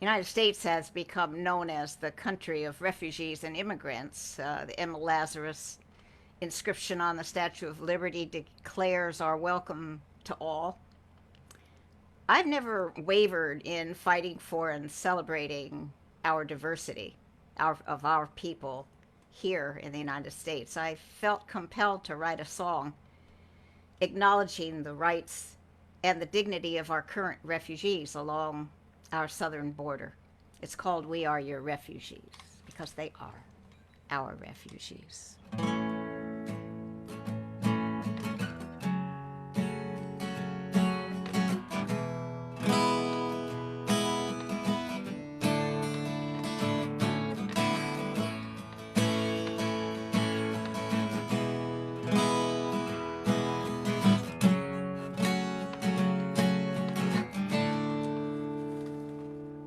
United States has become known as the country of refugees and immigrants. The Emma Lazarus inscription on the Statue of Liberty declares our welcome to all. I've never wavered in fighting for and celebrating our diversity of our people here in the United States. I felt compelled to write a song acknowledging the rights and the dignity of our current refugees along our southern border. It's called We Are Your Refugees, because they are our refugees.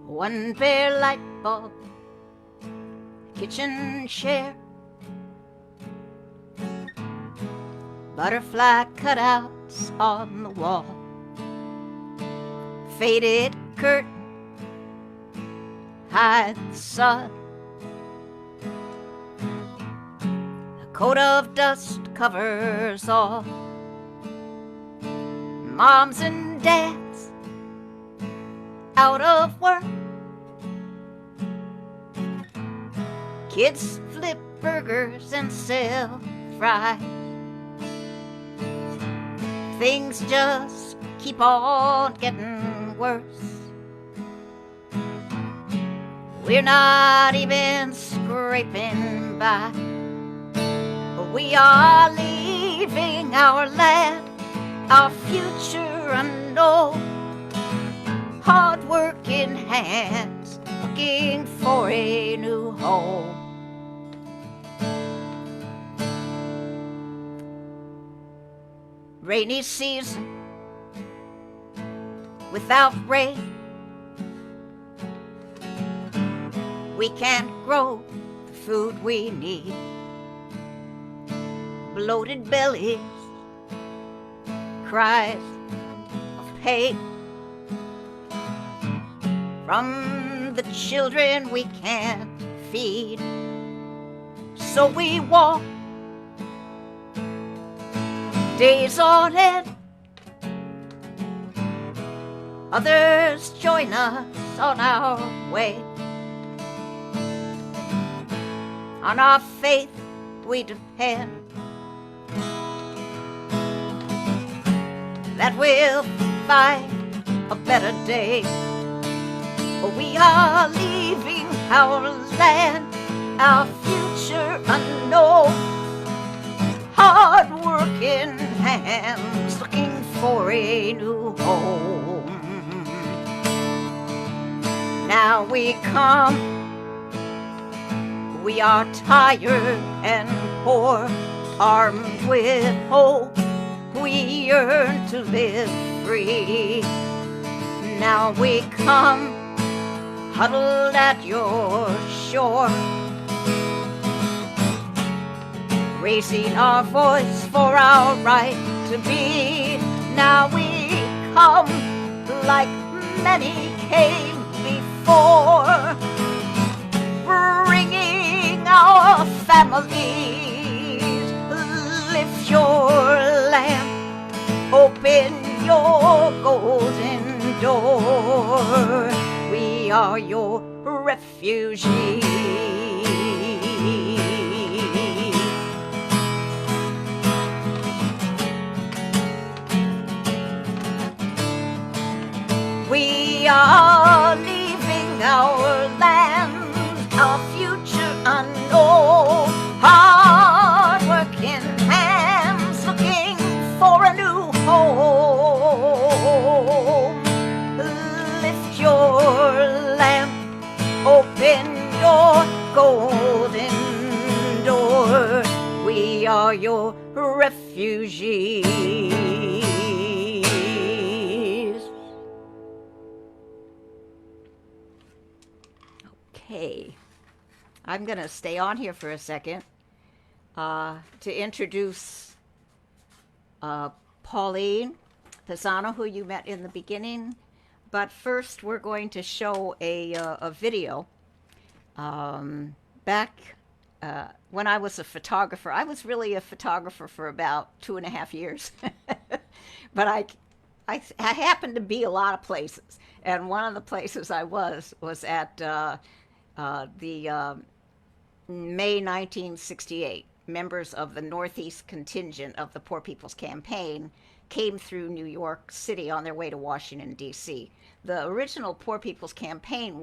One bare light bulb, kitchen chair, butterfly cutouts on the wall, faded curtain hide the sun, a coat of dust covers all, moms and dads out of work, kids flip burgers and sell fries. Things just keep on getting worse. We're not even scraping by. We are leaving our land, our future unknown. Hard-working hands looking for a new home. Rainy season without rain, we can't grow the food we need. Bloated bellies, cries of pain from the children we can't feed. So we walk days on end. Others join us on our way. On our faith we depend, that we'll find a better day. We are leaving our land, our future unknown. Hard-working hands looking for a new home. Now we come, we are tired and poor, armed with hope. We yearn to live free. Now we come, huddled at your shore, raising our voice for our right to be. Now we come like many came before, families. Lift your lamp, open your golden door. We are your refugees. We are leaving our land, our future unknown. Hard-working hands looking for a new home. Lift your lamp, open your golden door. We are your refugees. Okay, I'm going to stay on here for a second to introduce Pauline Pisano, who you met in the beginning. But first, we're going to show a video. Back when I was a photographer, I was really a photographer for about 2.5 years. But I happened to be a lot of places. And one of the places I was at the May 1968. Members of the Northeast contingent of the Poor People's Campaign came through New York City on their way to Washington, D.C. The original Poor People's Campaign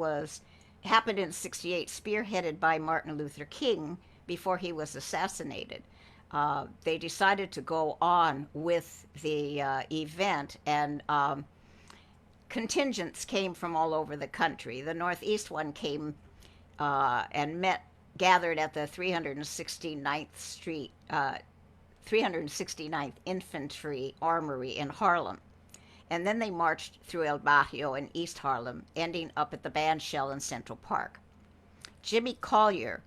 happened in 68, spearheaded by Martin Luther King before he was assassinated. They decided to go on with the event, and contingents came from all over the country. The Northeast one came and gathered at the 369th Infantry Armory in Harlem. And then they marched through El Barrio in East Harlem, ending up at the Bandshell in Central Park. Jimmy Collier,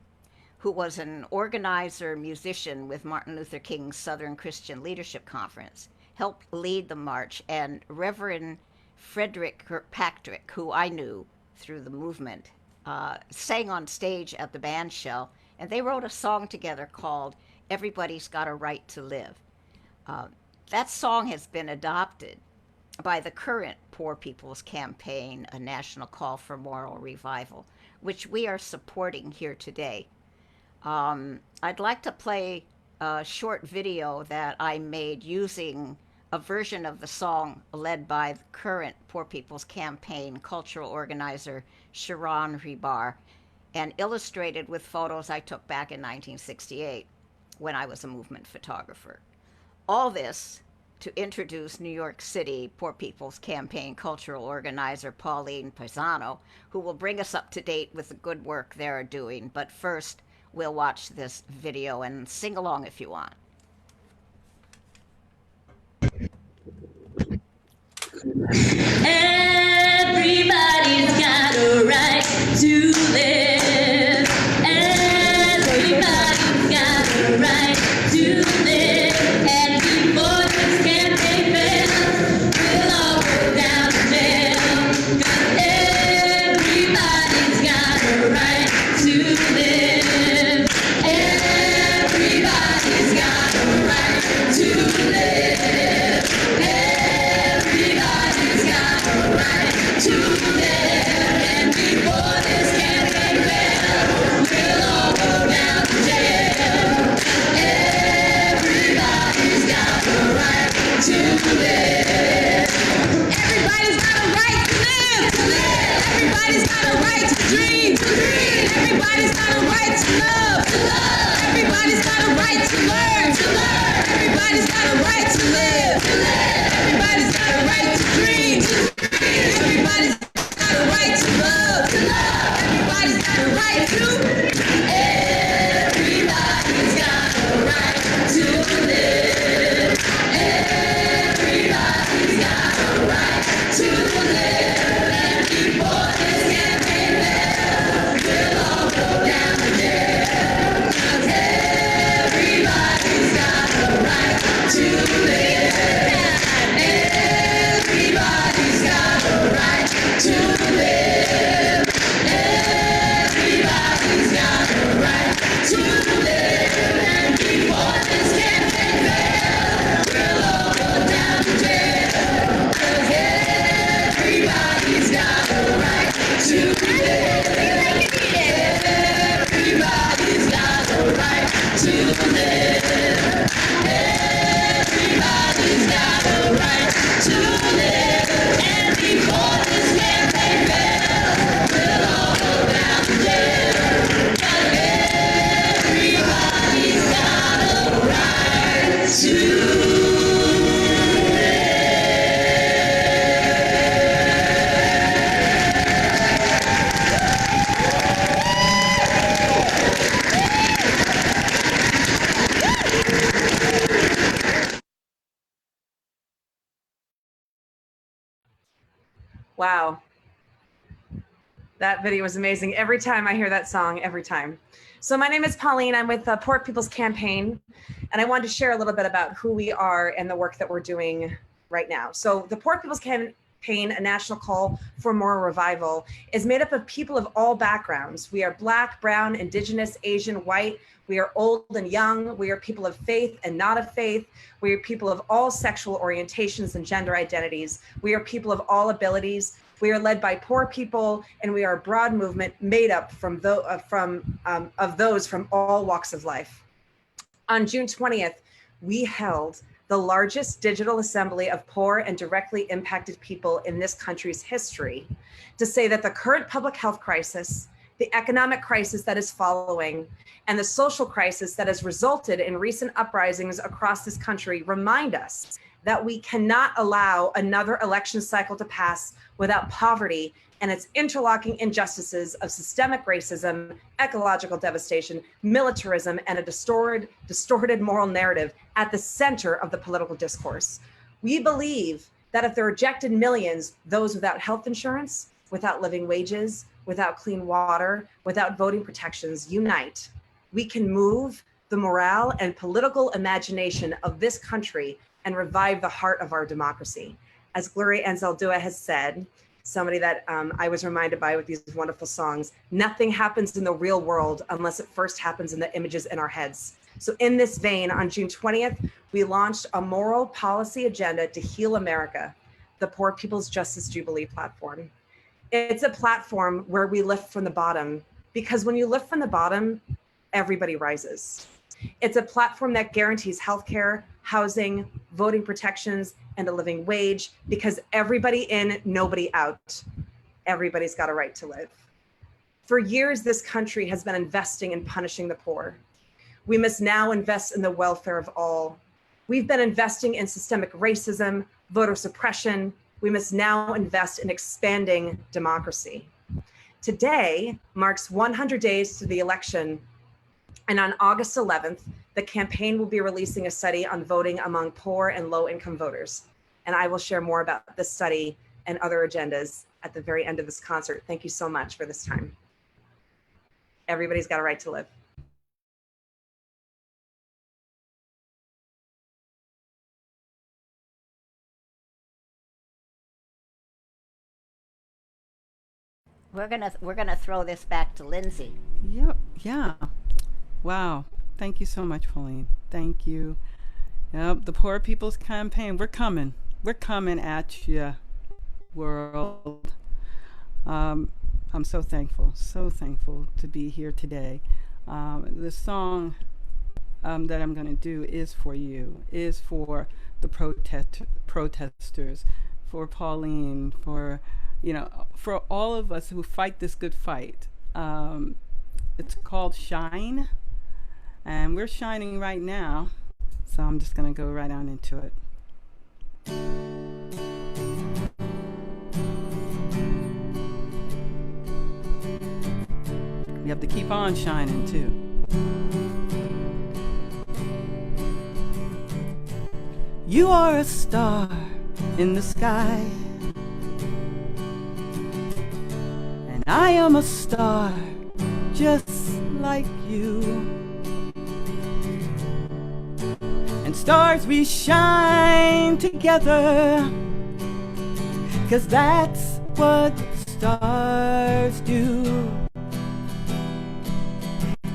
who was an organizer, musician with Martin Luther King's Southern Christian Leadership Conference, helped lead the march, and Reverend Frederick Kirkpatrick, who I knew through the movement, sang on stage at the Bandshell, and they wrote a song together called Everybody's Got a Right to Live. That song has been adopted by the current Poor People's Campaign, a national call for moral revival, which we are supporting here today. I'd like to play a short video that I made using a version of the song led by the current Poor People's Campaign cultural organizer Sharon Ribar, and illustrated with photos I took back in 1968 when I was a movement photographer. All this to introduce New York City Poor People's Campaign cultural organizer Pauline Pisano, who will bring us up to date with the good work they're doing. But first, we'll watch this video and sing along if you want.
Everybody's got a right to live. Everybody's got a right to live. And before this campaign fails, we'll all go down to jail. 'Cause everybody's got a right to live. Everybody's got a right to live. Everybody's got a right to live. And before this campaign fails, we'll all go down to jail. Everybody's got a right to live. Everybody's got a right to live. Everybody's got a right to dream. Everybody's got a right to love. Everybody's got a right to learn. Everybody's got a right to live. Everybody's got a right to dream. Everybody's got a right to love. Everybody's got a right to. Everybody's got a right to live. Everybody's
Wow. That video was amazing. Every time I hear that song, every time. So my name is Pauline. I'm with the Poor People's Campaign, and I wanted to share a little bit about who we are and the work that we're doing right now. So the Poor People's Campaign, a national call for moral revival, is made up of people of all backgrounds. We are Black, Brown, Indigenous, Asian, white. We are old and young. We are people of faith and not of faith. We are people of all sexual orientations and gender identities. We are people of all abilities. We are led by poor people, and we are a broad movement made up of those from all walks of life. On June 20th, we held the largest digital assembly of poor and directly impacted people in this country's history to say that the current public health crisis, the economic crisis that is following, and the social crisis that has resulted in recent uprisings across this country remind us that we cannot allow another election cycle to pass without poverty and its interlocking injustices of systemic racism, ecological devastation, militarism, and a distorted moral narrative at the center of the political discourse. We believe that if the rejected millions, those without health insurance, without living wages, without clean water, without voting protections, unite, we can move the morale and political imagination of this country and revive the heart of our democracy. As Gloria Anzaldúa has said, somebody that I was reminded by with these wonderful songs, nothing happens in the real world unless it first happens in the images in our heads. So in this vein, on June 20th, we launched a moral policy agenda to heal America, the Poor People's Justice Jubilee platform. It's a platform where we lift from the bottom, because when you lift from the bottom, everybody rises. It's a platform that guarantees healthcare, housing, voting protections, and a living wage, because everybody in, nobody out. Everybody's got a right to live. For years, this country has been investing in punishing the poor. We must now invest in the welfare of all. We've been investing in systemic racism, voter suppression. We must now invest in expanding democracy. Today marks 100 days to the election, and on August 11th, the campaign will be releasing a study on voting among poor and low-income voters. And I will share more about this study and other agendas at the very end of this concert. Thank you so much for this time. Everybody's got a right to live.
We're gonna throw this back to Lindsay.
Yep. Yeah. Wow. Thank you so much, Pauline. Thank you. Yep. The Poor People's Campaign. We're coming. We're coming at you, world. I'm so thankful to be here today. The song that I'm going to do is for you, is for the protesters, for Pauline, for for all of us who fight this good fight. It's called Shine, and we're shining right now. So I'm just going to go right on into it. We have to keep on shining too. You are a star in the sky, and I am a star just like you. And stars, we shine together, 'cause that's what stars do.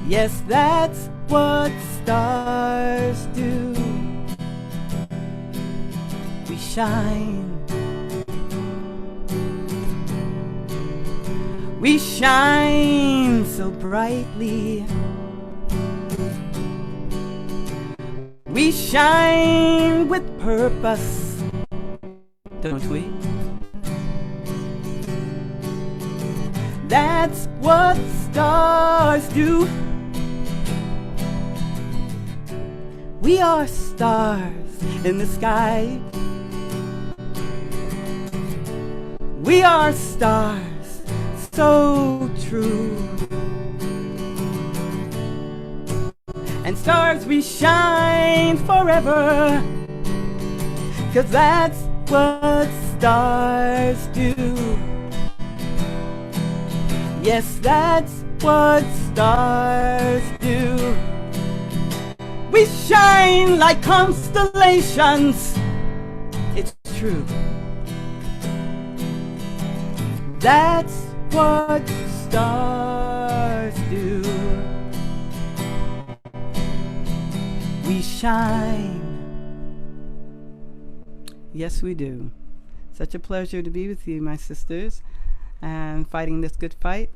Yes, that's what stars do. We shine. We shine so brightly. We shine with purpose, don't we? That's what stars do. We are stars in the sky. We are stars so true. And stars, we shine forever, 'cause that's
what stars do. Yes, that's what stars do. We shine like constellations. It's true. That's what stars do. We shine.
Yes, we do. Such a pleasure to be with you, my sisters, and fighting this good fight.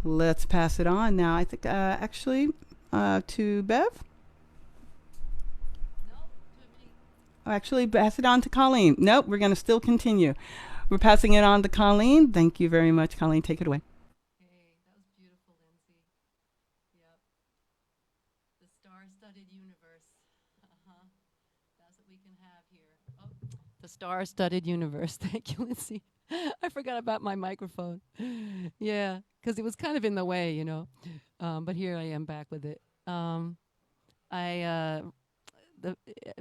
Let's pass it on now. I think to Bev. Actually, pass it on to Colleen. Nope, we're going to still continue. We're passing it on to Colleen. Thank you very much, Colleen. Take it away.
Hey, that was beautiful, Lindsay. Yep. The star-studded universe. Uh-huh. That's what we can have here. Oh, the star-studded universe. Thank you, Lindsay. I forgot about my microphone. Yeah, because it was kind of in the way, you know. But here I am back with it.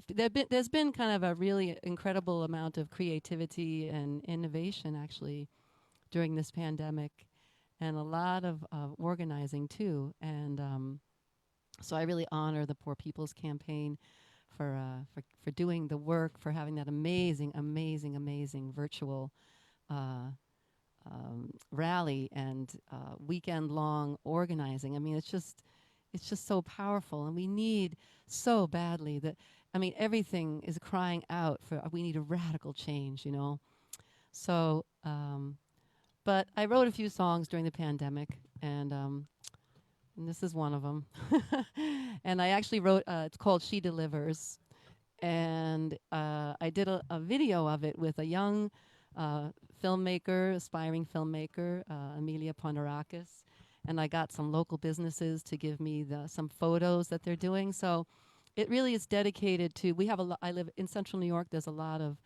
There's been kind of a really incredible amount of creativity and innovation actually during this pandemic, and a lot of organizing too. And so I really honor the Poor People's Campaign for doing the work, for having that amazing virtual rally and weekend-long organizing. I mean, it's just so powerful, and we need so badly that, I mean, everything is crying out for, we need a radical change, you know. So, but I wrote a few songs during the pandemic, and this is one of them. And I actually wrote, it's called She Delivers, and I did a video of it with a young filmmaker, aspiring filmmaker, Amelia Ponderakis. And I got some local businesses to give me some photos that they're doing. So it really is dedicated to, I live in central New York. There's a lot of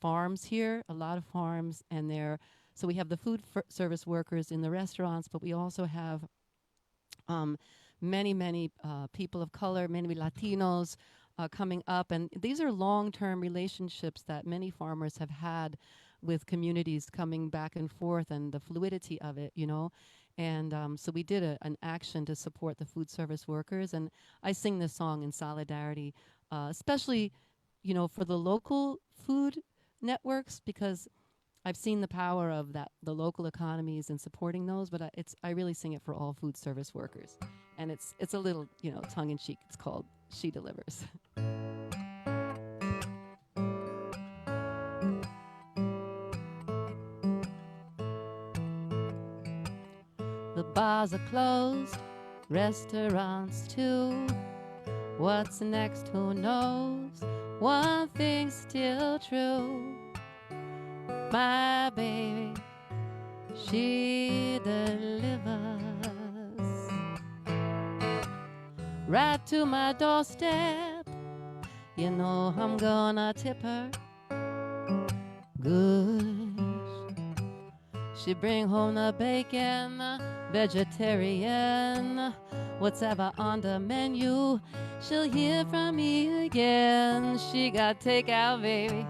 farms here, and so we have the food service workers in the restaurants, but we also have many people of color, many Latinos coming up. And these are long-term relationships that many farmers have had with communities coming back and forth, and the fluidity of it, you know. And so we did an action to support the food service workers. And I sing this song in solidarity, especially, you know, for the local food networks, because I've seen the power of the local economies in supporting those. But I really sing it for all food service workers. And it's a little, you know, tongue in cheek. It's called She Delivers. The bars are closed, restaurants too. What's next, who knows? One thing's still true. My baby, she delivers right to my doorstep. You know I'm gonna tip her good. She bring home the bacon, vegetarian, whatever on the menu, she'll hear from me again. She got takeout, baby.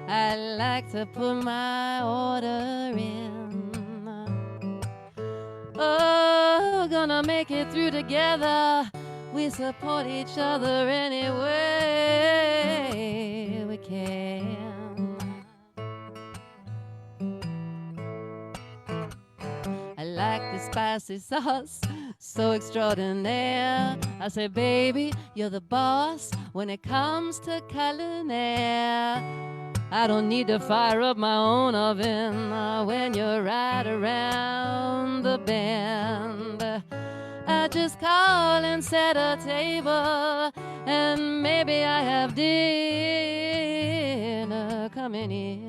I like to put my order in. Oh, gonna make it through together. We support each other any way we can. I like the spicy sauce, so extraordinaire. I say, baby, you're the boss when it comes to culinaire. I don't need to fire up my own oven when you're right around the bend. I just call and set a table, and maybe I have dinner coming in.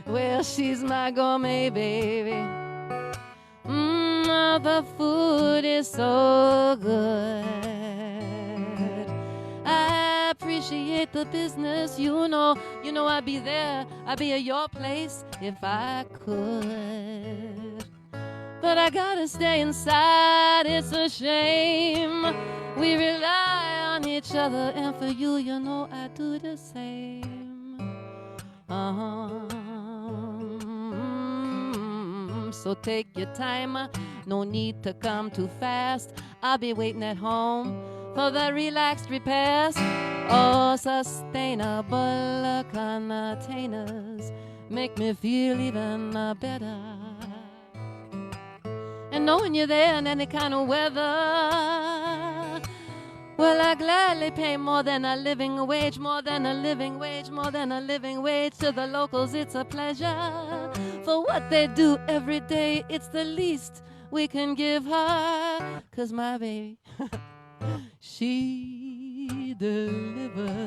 Well, she's my gourmet baby. The food is so good. appreciate the business. You know I'd be there. I'd be at your place if I could. But I gotta stay inside, it's a shame. We rely on each other, and for you, you know I do the same. So take your time, no need to come too fast. I'll be waiting at home for the relaxed repairs. Oh, sustainable containers make me feel even better. And knowing you're there in any kind of weather, well, I gladly pay more than a living wage, more than a living wage, more than a living wage. To the locals, it's a pleasure. For what they do every day, it's the least we can give her. 'Cause my baby, she delivers.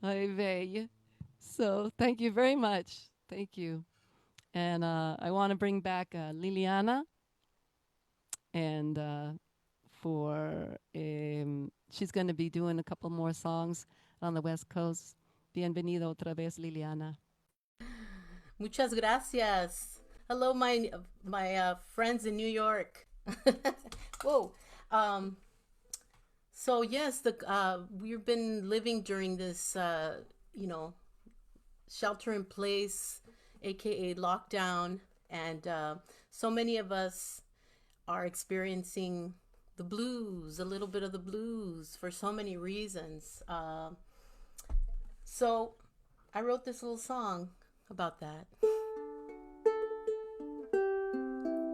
Ay, vey. So thank you very much. Thank you. And I want to bring back Liliana. And she's going to be doing a couple more songs on the West Coast. Bienvenido otra vez, Liliana.
Muchas gracias. Hello, my friends in New York. Whoa. So yes, we've been living during this, shelter in place, aka lockdown, and so many of us are experiencing the blues, a little bit of the blues, for so many reasons. So I wrote this little song about that.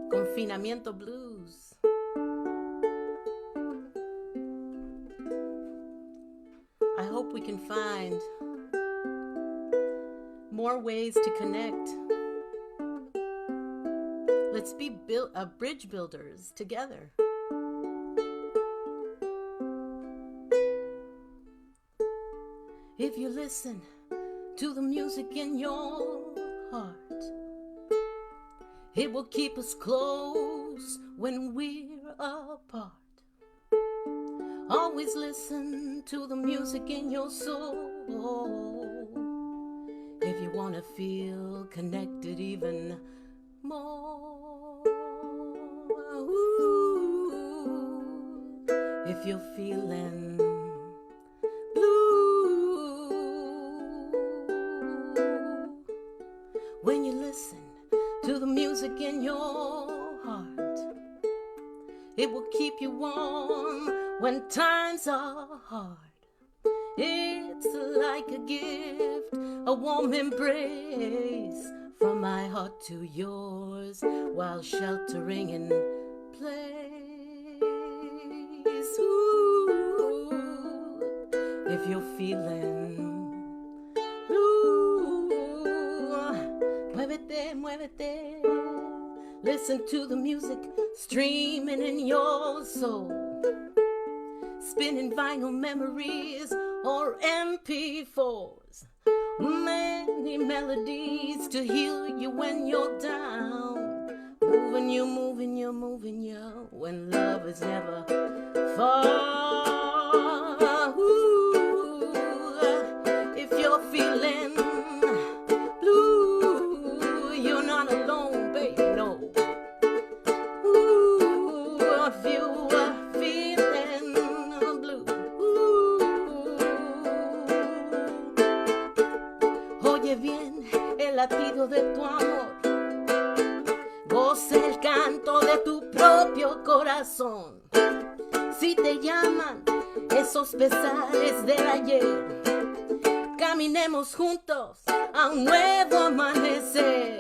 Confinamiento Blues. I hope we can find more ways to connect. Let's be bridge builders together. If you listen to the music in your heart, it will keep us close when we're apart. Always listen to the music in your soul if you want to feel connected even more. Ooh, if you're feeling blue, when you listen to the music in your heart, it will keep you warm when times are hard. It's like a gift, a warm embrace from my heart to yours while sheltering in place. Ooh, if you're feeling blue, muévete, muévete. Listen to the music streaming in your soul, spinning vinyl memories or MP4s. Many melodies to heal you when you're down. Moving you, moving you, moving you when love is never far. Ooh, if you're feeling blue, you're not alone, baby, no. Ooh, if you are feeling blue, oye bien el latido de tu amor, goza el canto de tu propio corazón. Si te llaman esos pesares del ayer, caminemos juntos a un nuevo amanecer.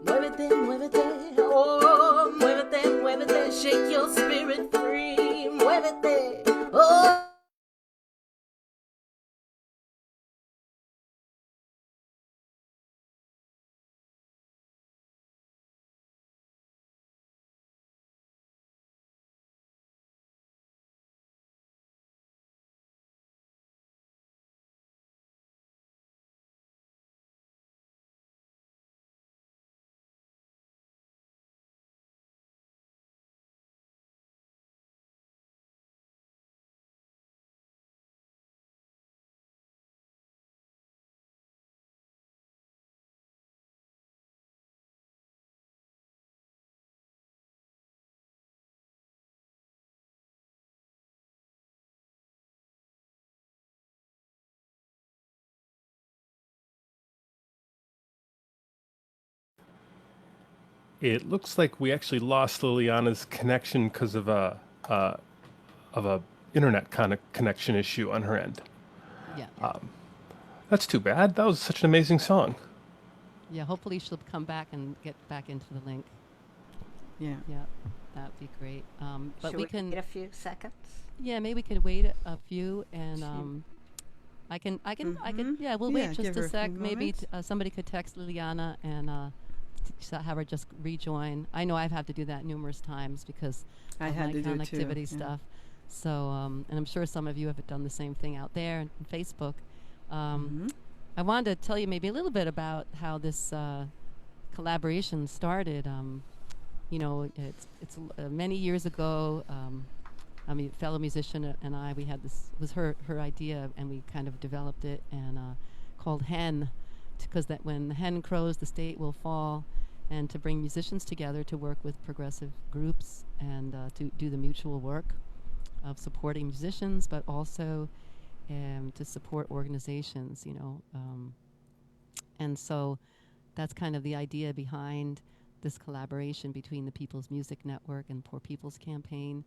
Muévete, muévete, oh, muévete, muévete, shake your spirit free. Muévete, oh.
It looks like we actually lost Liliana's connection because of a internet kind of connection issue on her end.
Yeah.
That's too bad. That was such an amazing song.
Yeah, hopefully she'll come back and get back into the link.
Yeah.
Yeah, that'd be great. But
Should
we
we
can,
wait a few seconds?
yeah, maybe we could wait a few, and I can, yeah, we'll
Yeah,
wait just
give her
a
a
sec.
few
Maybe
moments.
somebody could text Liliana and have her just rejoin. I know I've had to do that numerous times because
I
of
had
my
to do it too.
connectivity
Yeah.
stuff. So, and I'm sure some of you have done the same thing out there on Facebook. I wanted to tell you maybe a little bit about how this collaboration started. You know, it's many years ago. I mean, fellow musician and I, we had this, was her idea, and we kind of developed it and called Hen, because that when the hen crows, the state will fall, and to bring musicians together to work with progressive groups and to do the mutual work of supporting musicians, but also to support organizations, you know. And so that's kind of the idea behind this collaboration between the People's Music Network and Poor People's Campaign.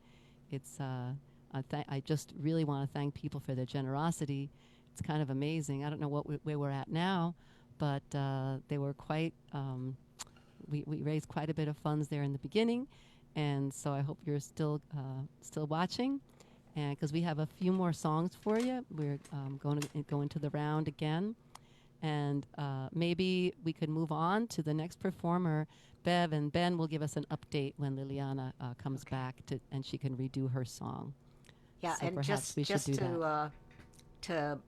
It's I just really want to thank people for their generosity. It's kind of amazing. I don't know where we're at now, but they were quite. We raised quite a bit of funds there in the beginning, and so I hope you're still watching, and because we have a few more songs for you, we're going to go into the round again, and maybe we could move on to the next performer. Bev and Ben will give us an update when Liliana comes back and she can redo her song.
Yeah,
So
and
perhaps we should
just
do that.
to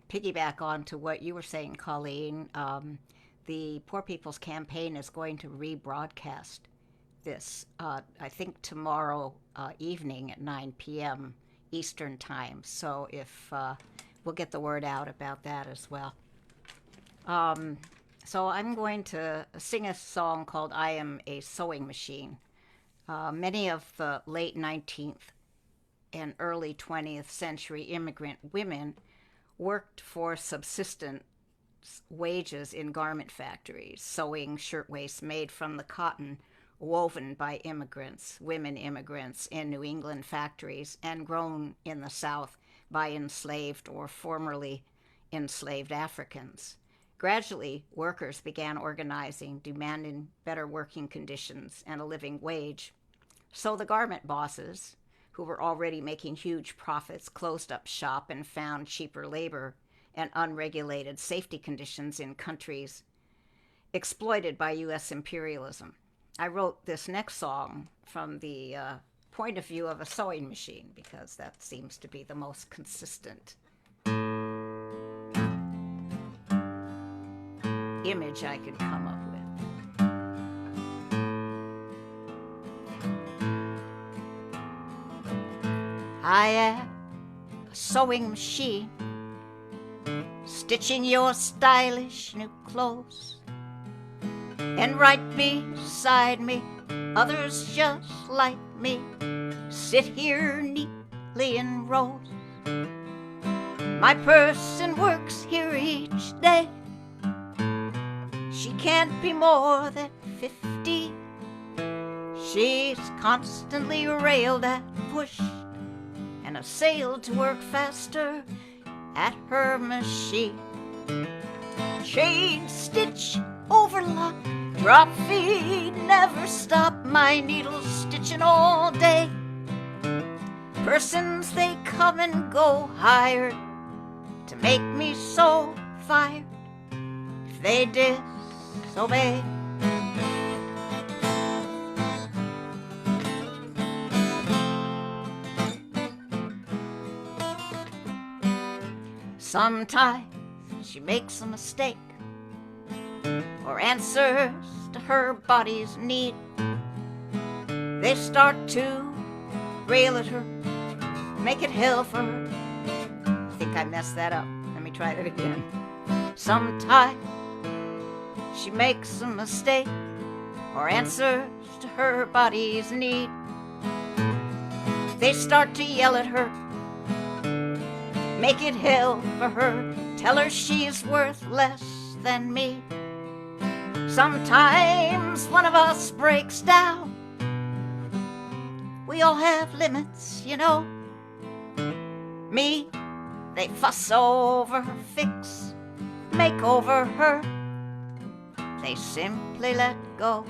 piggyback on to what you were saying, Colleen, the Poor People's Campaign is going to rebroadcast this, I think tomorrow evening at 9 p.m. Eastern Time. So if we'll get the word out about that as well. So I'm going to sing a song called I Am a Sewing Machine. Many of the late 19th and early 20th century immigrant women worked for subsistence wages in garment factories, sewing shirtwaists made from the cotton woven by immigrants, women immigrants in New England factories, and grown in the South by enslaved or formerly enslaved Africans. Gradually, workers began organizing, demanding better working conditions and a living wage. So the garment bosses, who were already making huge profits, closed up shop and found cheaper labor and unregulated safety conditions in countries exploited by U.S. imperialism. I wrote this next song from the point of view of a sewing machine because that seems to be the most consistent image I could come up with. I am a sewing machine, stitching your stylish new clothes. And right beside me, others just like me sit here neatly in rows. My person works here each day. She can't be more than 50. She's constantly railed at, pushed, and assailed to work faster at her machine. Chain, stitch, overlock, drop feed, never stop. My needles stitching all day. Persons, they come and go, hired to make me so fired if they disobey. Sometimes she makes a mistake or answers to her body's need. They start to rail at her, make it hell for her. I think I messed that up. Let me try that again. Sometimes she makes a mistake or answers to her body's need. They start to yell at her, make it hell for her, tell her she's worth less than me. Sometimes one of us breaks down. We all have limits, you know. Me, they fuss over, fix, make over her. They simply let go.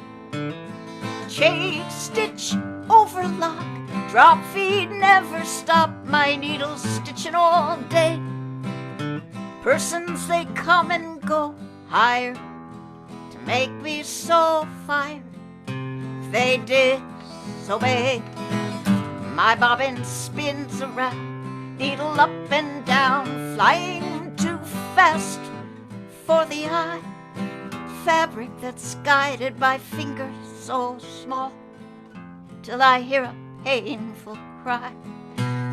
Change, stitch, overlock, drop, feed, never stop. My needles stitching all day. Persons, they come and go, higher to make me so fired. They disobey. My bobbin spins around, needle up and down, flying too fast for the eye. Fabric that's guided by fingers so small, till I hear a painful cry.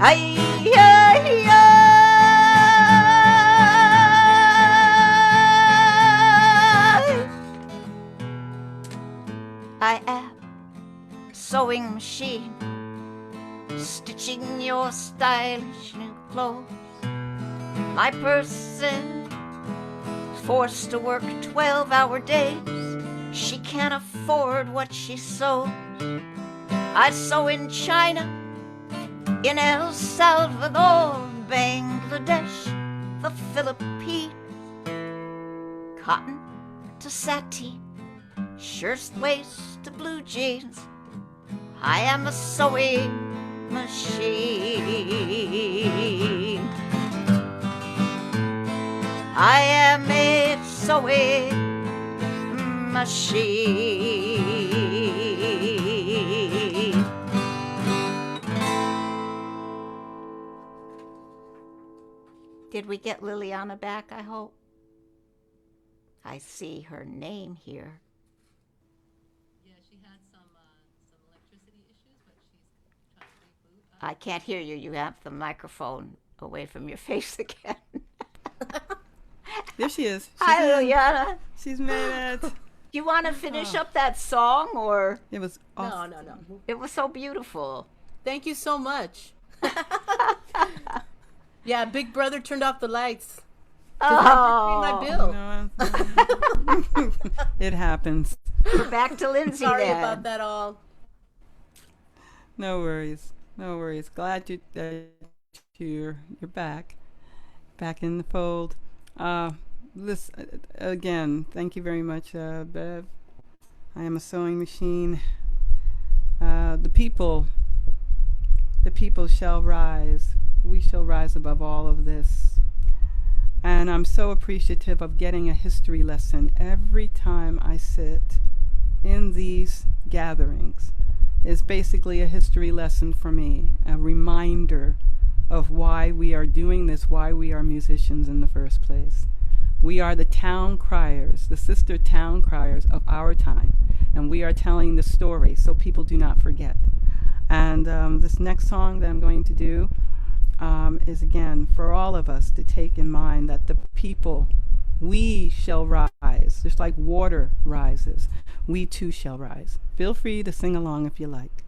Ay, ay, ay. I am a sewing machine, stitching your stylish new clothes. My person forced to work 12-hour days. She can't afford what she sews. I sew in China, in El Salvador, Bangladesh, the Philippines. Cotton to sateen, shirtwaist to blue jeans. I am a sewing machine. I am a sewing machine. Did we get Liliana back, I hope? I see her name here.
Yeah, she had some electricity issues, but she's trying to reboot.
I can't hear you. You have the microphone away from your face again.
There she is.
Hi, Liliana.
She's made it.
Do you want to finish up that song, or?
It was awesome.
No.
It was so beautiful.
Thank you so much. Yeah, Big Brother turned off the lights.
Oh,
My bill.
No, it happens.
we're back to Lindsay
Sorry
then.
about that all.
No worries. No worries. Glad that you're back in the fold. This again. Thank you very much, Bev. I am a sewing machine. The people shall rise. We shall rise above all of this. And I'm so appreciative of getting a history lesson every time I sit in these gatherings. Is basically a history lesson for me, a reminder of why we are doing this, why we are musicians in the first place. We are the town criers, the sister town criers of our time, and we are telling the story so people do not forget. And this next song that I'm going to do is again for all of us to take in mind that the people, we shall rise, just like water rises, we too shall rise. Feel free to sing along if you like.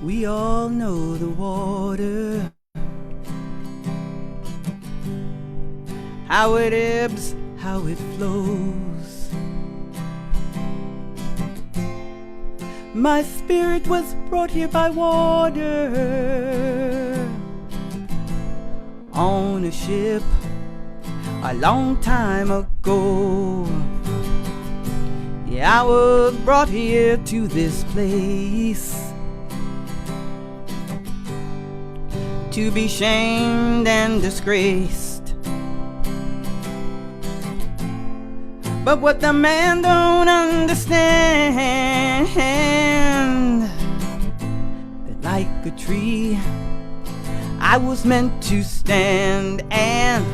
We all know the water, how it ebbs, how it flows. My spirit was brought here by water on a ship a long time ago. Yeah, I was brought here to this place to be shamed and disgraced. But what the man don't understand, that like a tree I was meant to stand, and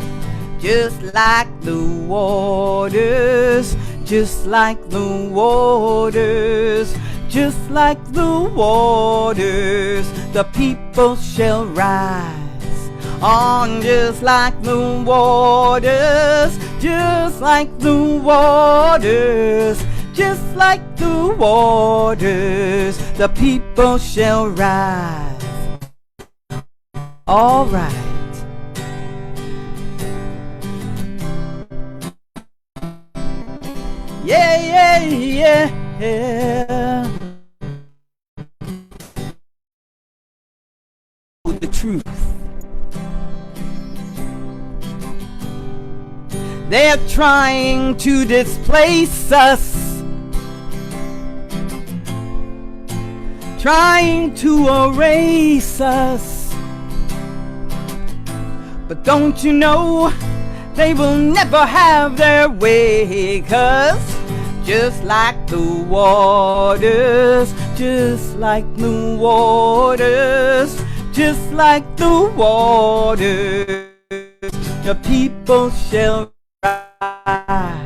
just like the waters, just like the waters,
just like the waters, the people shall rise. On just like the waters, just like the waters, just like the waters, the people shall rise. All right. Yeah, yeah, yeah. The truth. They're trying to displace us, trying to erase us. But don't you know, they will never have their way, 'cause just like the waters, just like the waters, just like the waters, the people shall rise.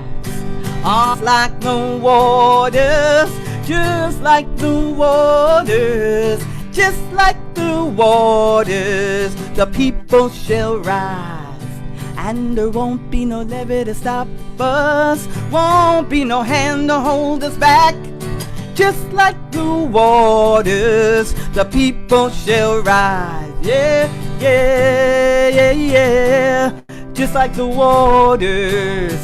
Off like the waters, just like the waters, just like the waters, the people shall rise. And there won't be no levee to stop us, won't be no hand to hold us back. Just like the waters, the people shall rise. Yeah, yeah, yeah, yeah. Just like the waters.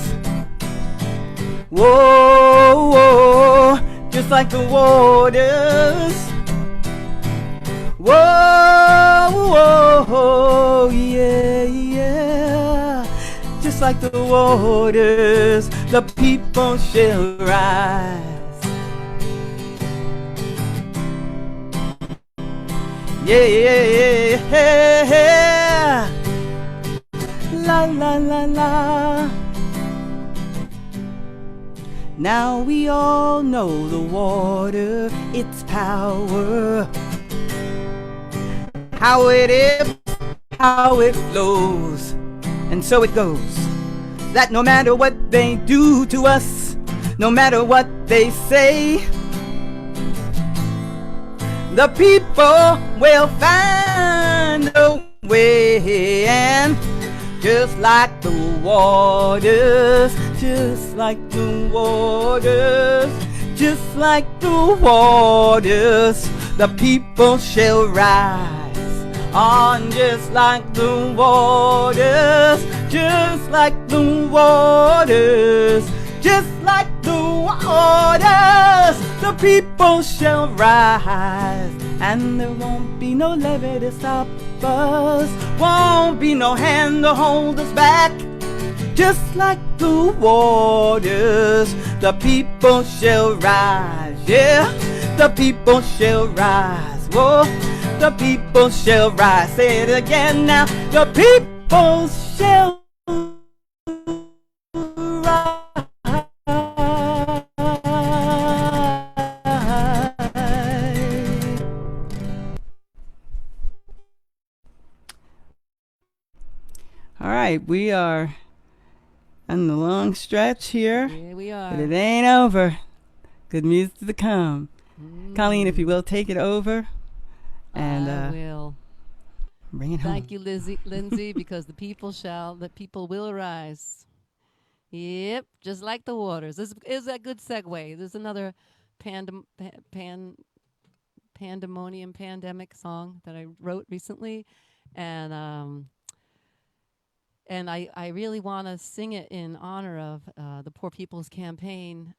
Whoa, whoa. Just like the waters. Whoa, whoa, yeah, yeah. Just like the waters, the people shall rise. Yeah, yeah, yeah. La, la, la, la. Now we all know the water, its power. How it is, how it flows. And so it goes, that no matter what they do to us, no matter what they say, the people will find a way. And just like the waters, just like the waters, just like the waters, the people shall rise. On just like the waters, just like the waters, just like the waters, the people shall rise. And there won't be no levee to stop us, won't be no hand to hold us back. Just like the waters, the people shall rise. Yeah, the people shall rise. Whoa, the people shall rise. Say it again now. The people shall rise. All right, we are on the long stretch here,
Here we are.
but it ain't over. Good music to come. Colleen, if you will, take it over and
I will.
bring it home.
Thank you, Lindsay, because the people will arise. Yep, just like the waters. This is a good segue. There's another pandemic song that I wrote recently, and I really want to sing it in honor of the Poor People's Campaign.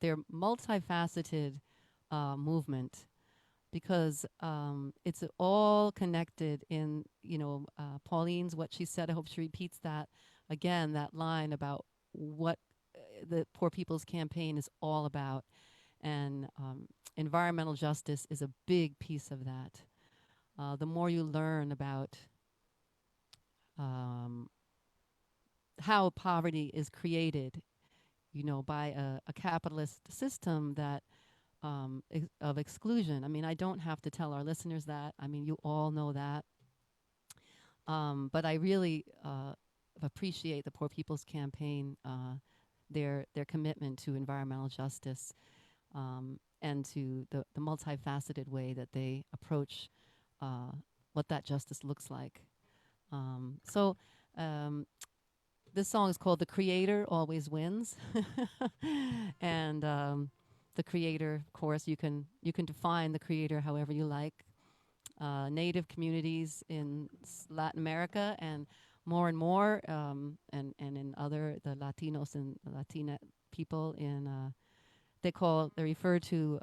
Their multifaceted movement, because it's all connected in, Pauline's, what she said. I hope she repeats that again, that line about what the Poor People's Campaign is all about. And environmental justice is a big piece of that. The more you learn about how poverty is created, by a capitalist system that of exclusion. I mean, I don't have to tell our listeners that. I mean, you all know that. But I really appreciate the Poor People's Campaign, their commitment to environmental justice, and to the multifaceted way that they approach what that justice looks like. So this song is called "The Creator Always Wins," and the creator, of course, you can define the creator however you like. Native communities in Latin America and more, and in other the Latinos and Latina people in they refer to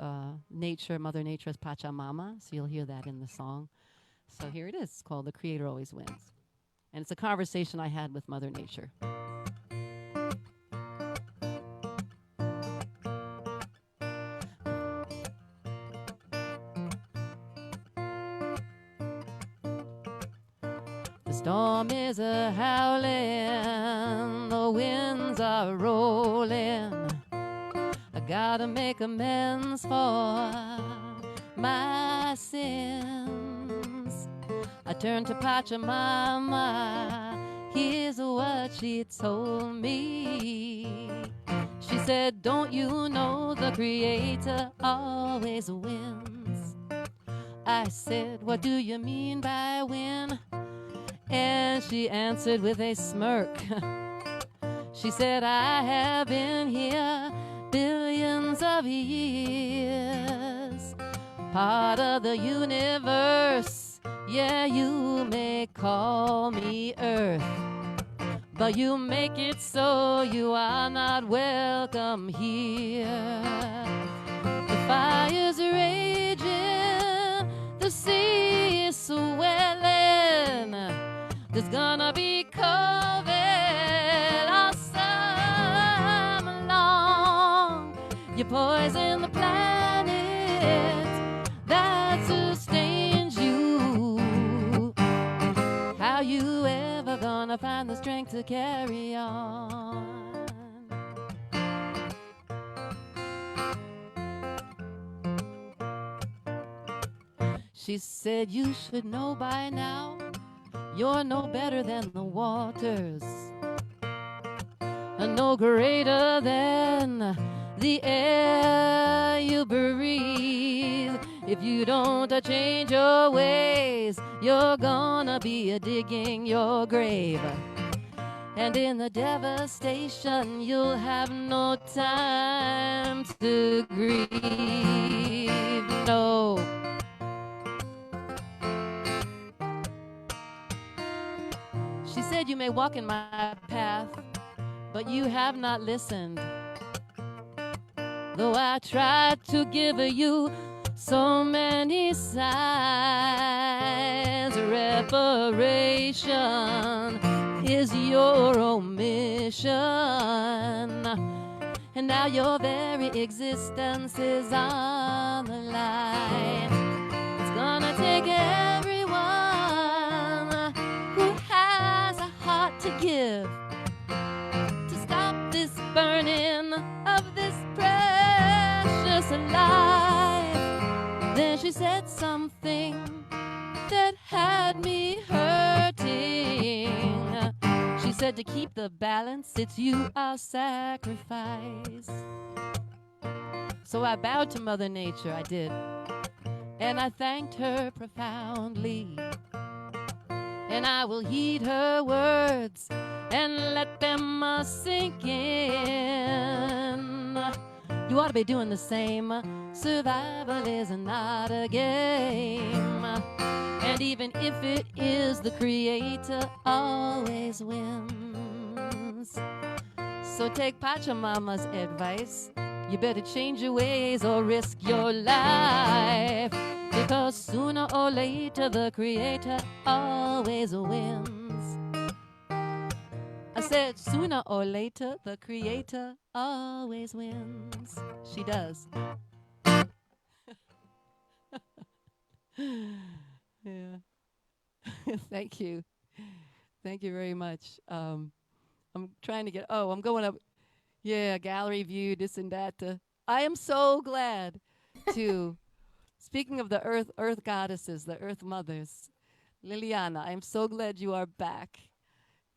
nature, Mother Nature as Pachamama. So you'll hear that in the song. So here it is. It's called "The Creator Always Wins," and it's a conversation I had with Mother Nature. The storm is a howling, the winds are rolling. I gotta make amends for my sins. I turned to Pachamama, here's what she told me. She said, don't you know the Creator always wins? I said, what do you mean by win? And she answered with a smirk. She said, I have been here billions of years, part of the universe. Yeah, you may call me Earth, but you make it so you are not welcome here. The fire's raging, the sea is swelling. There's gonna be COVID all summer long. You poison the planet that sustains you. How you ever gonna find the strength to carry on? She said, you should know by now, you're no better than the waters, and no greater than the air you breathe. If you don't change your ways, you're gonna be digging your grave. And in the devastation, you'll have no time to grieve. No. She said, you may walk in my path, but you have not listened. Though I tried to give you so many signs, reparation is your omission. And now your very existence is on the line. It's gonna take everyone who has a heart to give to stop this burning of this precious life. Then she said something that had me hurting. She said, to keep the balance, it's you I'll sacrifice. So I bowed to Mother Nature, I did, and I thanked her profoundly. And I will heed her words and let them sink in. You ought to be doing the same. Survival is not a game. And even if it is, the Creator always wins. So take Pachamama's advice. You better change your ways or risk your life. Because sooner or later, the Creator always wins. I said, sooner or later, the Creator always wins. She does. Yeah. Thank you. Thank you very much. I'm trying to get, I'm going up. Yeah, gallery view, this and that. I am so glad to, speaking of the earth goddesses, the earth mothers, Liliana, I'm so glad you are back.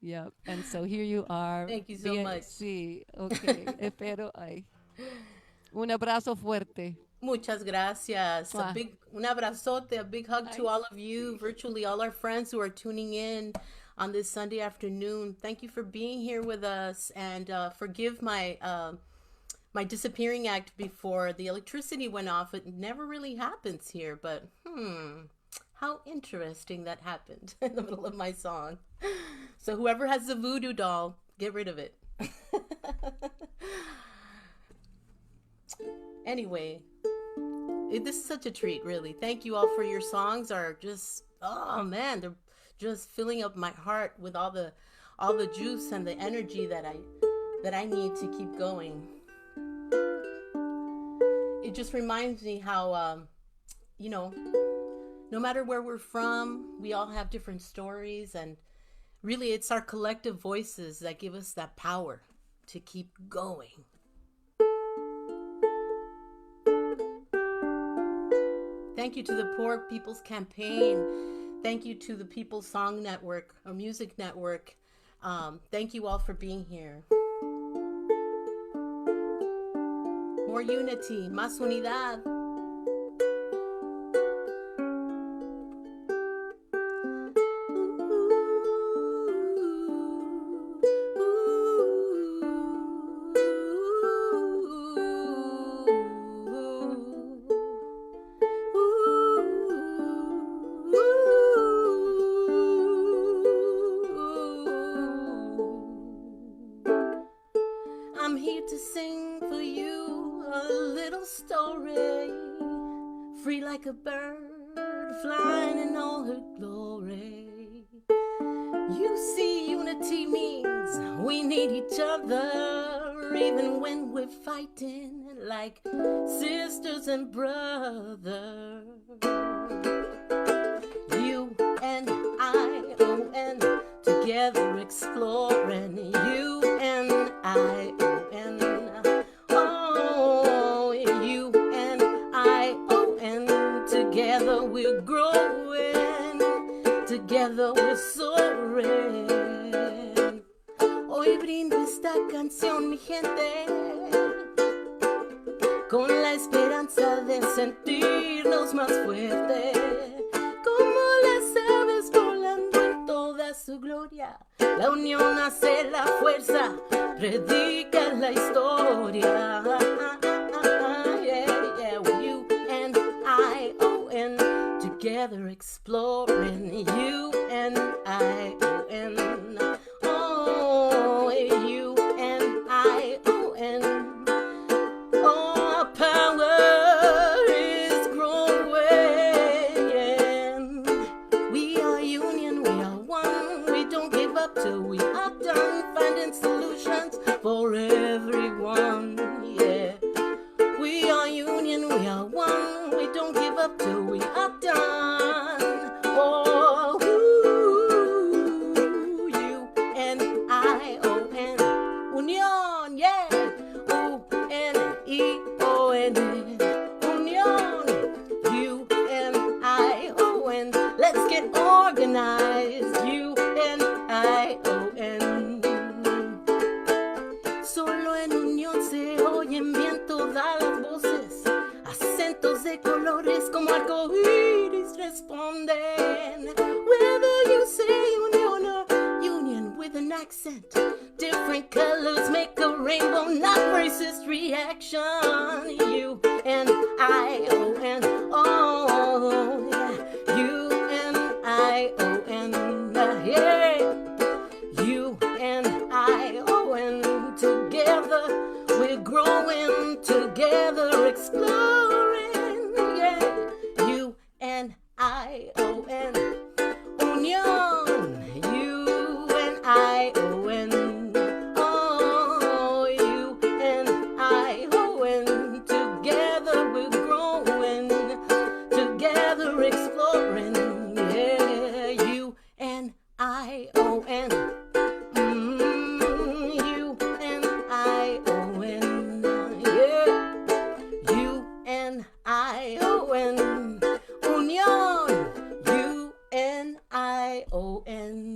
Yep, and so here you are.
Thank you so much.
Sí, okay. Espero, ay. Un abrazo fuerte.
Muchas gracias.
Mwah.
Un abrazote, a big hug to all of you, virtually all our friends who are tuning in on this Sunday afternoon. Thank you for being here with us, and forgive my disappearing act before the electricity went off. It never really happens here, but how interesting that happened in the middle of my song. So whoever has the voodoo doll, get rid of it. Anyway, this is such a treat, really. Thank you all for your songs. Are just, oh man, they're just filling up my heart with all the juice and the energy that I need to keep going. It just reminds me how no matter where we're from, we all have different stories, and really it's our collective voices that give us that power to keep going. Thank you to the Poor People's Campaign. Thank you to the People's Song Network, or Music Network. Thank you all for being here. More unity, más unidad. I'm here to sing for you a little story, free like a bird, flying in all her glory. You see, unity means we need each other, even when we're fighting like sisters and brothers. You and I, oh, and together exploring. You and I, oh, and oh, you and I, oh, and together we're growing, together we're soaring. Hoy brindo esta canción, mi gente, con la esperanza de sentirnos más fuertes, como las aves volando en toda su gloria. La unión hace la fuerza, predica la historia. Yeah, yeah. You and I, oh, and together exploring. You and I, oh, and oh, you and I, oh, and our power is growing. We are union, we are one. We don't give up till we are done, finding solutions for everyone. Yeah, we are union, we are one. We don't give up till we are done. Oh, ooh, you and I, oh, and union, yeah. U-N-E-O-N, union. You and I, oh, and let's get organized. You and I, oh, and solo en unión se oyen bien todas las voces, acentos de colores como arcoíris responden. Whether you say union or union with an accent, different colors make a rainbow, not racist reaction. You and I, oh, and oh, yeah. You and I, oh, and yeah. You and I, oh, and together we're growing, together exploring. Yeah. You and I, oh, and union. You and I, oh, and oh, you and I, oh, and together we're growing, together exploring. Yeah, you and I, oh, and you and I, oh, and yeah, you and I, oh, and union. You and I, oh, and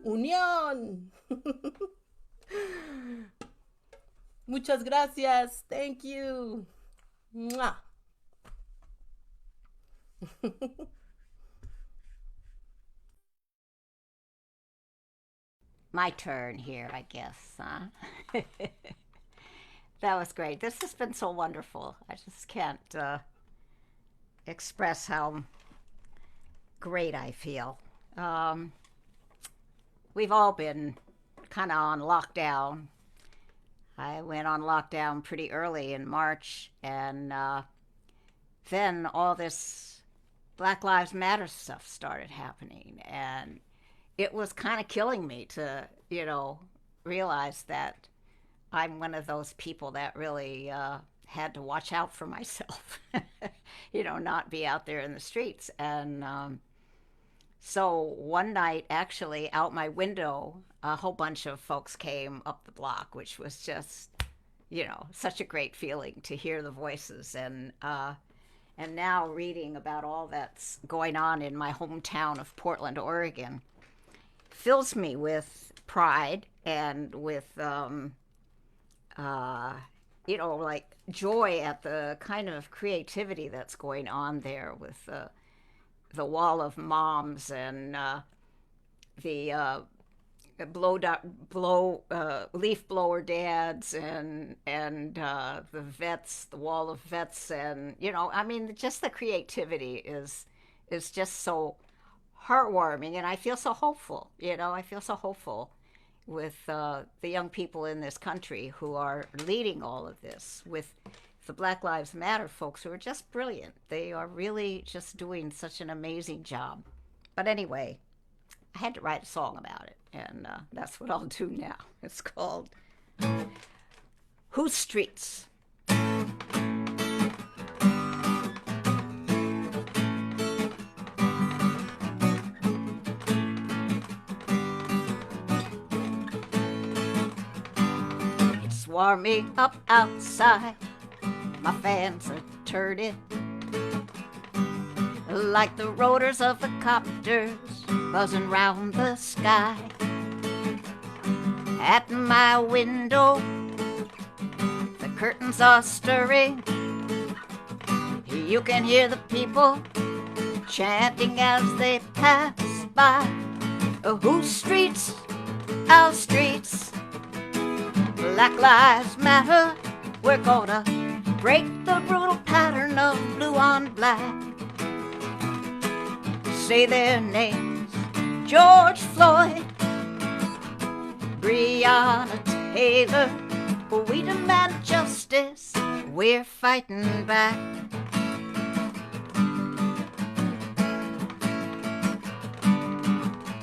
union. Muchas gracias. Thank you. Mwah.
My turn here, I guess, huh? That was great. This has been so wonderful. I just can't express how great I feel. Um, we've all been kind of on lockdown. I went on lockdown pretty early in March, and then all this Black Lives Matter stuff started happening, and it was kind of killing me to, realize that I'm one of those people that really had to watch out for myself, not be out there in the streets. And so one night, actually, out my window, a whole bunch of folks came up the block, which was just, such a great feeling to hear the voices. And now reading about all that's going on in my hometown of Portland, Oregon, fills me with pride and with, like joy at the kind of creativity that's going on there with the wall of moms and the leaf blower dads and the vets, the wall of vets, and just the creativity is just so heartwarming, and I feel so hopeful. I feel so hopeful with the young people in this country who are leading all of this, with the Black Lives Matter folks who are just brilliant. They are really just doing such an amazing job. But anyway, I had to write a song about it, and that's what I'll do now. It's called Whose Streets? It's warming up outside. My fans are turning like the rotors of the copters buzzing round the sky. At my window, the curtains are stirring. You can hear the people chanting as they pass by. Whose streets? Our streets. Black Lives Matter. We're gonna break the brutal pattern of blue on black. Say their names: George Floyd, Breonna Taylor. We demand justice, we're fighting back.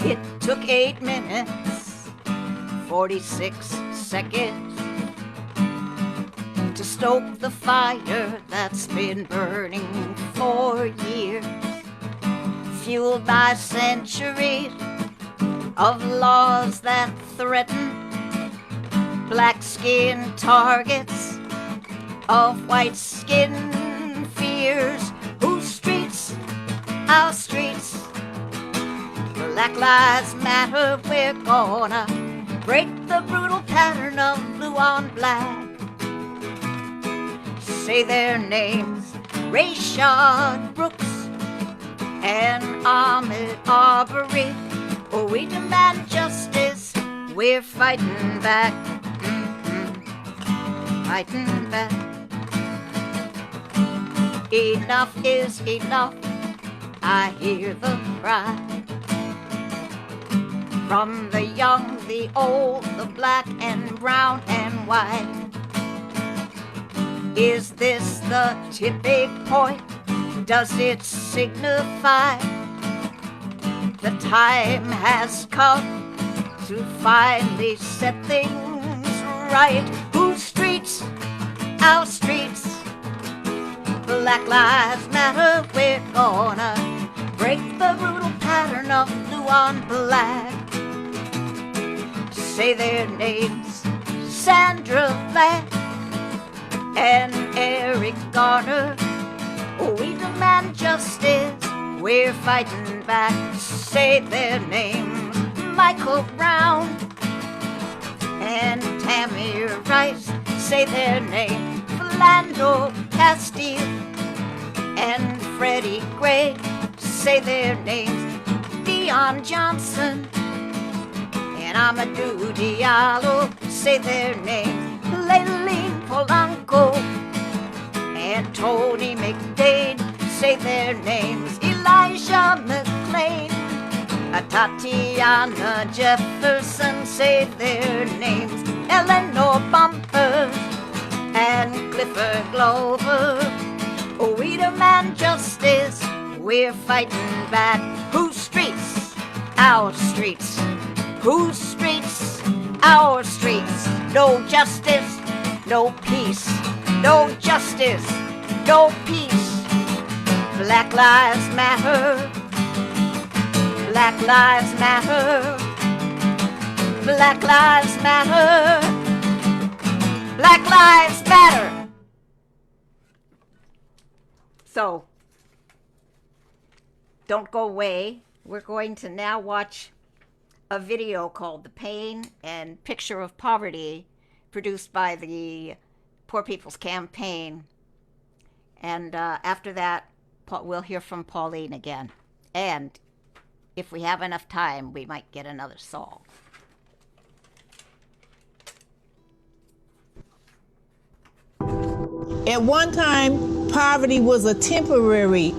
It took 8 minutes, 46 seconds to stoke the fire that's been burning for years, fueled by centuries of laws that threaten black skin targets of white skin fears. Whose streets? Our streets. Black Lives Matter. We're gonna break the brutal pattern of blue on black. Say their names: Rayshard Brooks and Ahmaud Arbery. We demand justice, we're fighting back. Fighting back. Enough is enough, I hear the cry. From the young, the old, the black and brown and white. Is this the tipping point? Does it signify the time has come to finally set things right? Whose streets? Our streets. Black Lives Matter. We're gonna break the brutal pattern of blue on black. Say their names: Sandra Black and Eric Garner. We demand justice, we're fighting back. Say their names: Michael Brown and Tamir Rice. say their names. Philando Castile and Freddie Gray, say their names. Dion Johnson and Amadou Diallo, say their names. Leilene Polanco and Tony McDade, say their names. Elijah McClain, Tatiana Jefferson, say their names. Eleanor Bumpers and Clifford Glover, Weederman Justice, we're fighting back. Whose streets? Our streets. Whose streets? Our streets. No justice, no peace. No justice, no peace. Black lives matter. Black lives matter. Black lives matter. Black lives matter. So, don't go away. We're going to now watch a video called The Pain and Picture of Poverty, produced by the Poor People's Campaign. And after that, we'll hear from Pauline again. And if we have enough time, we might get another song.
At one time, poverty was a temporary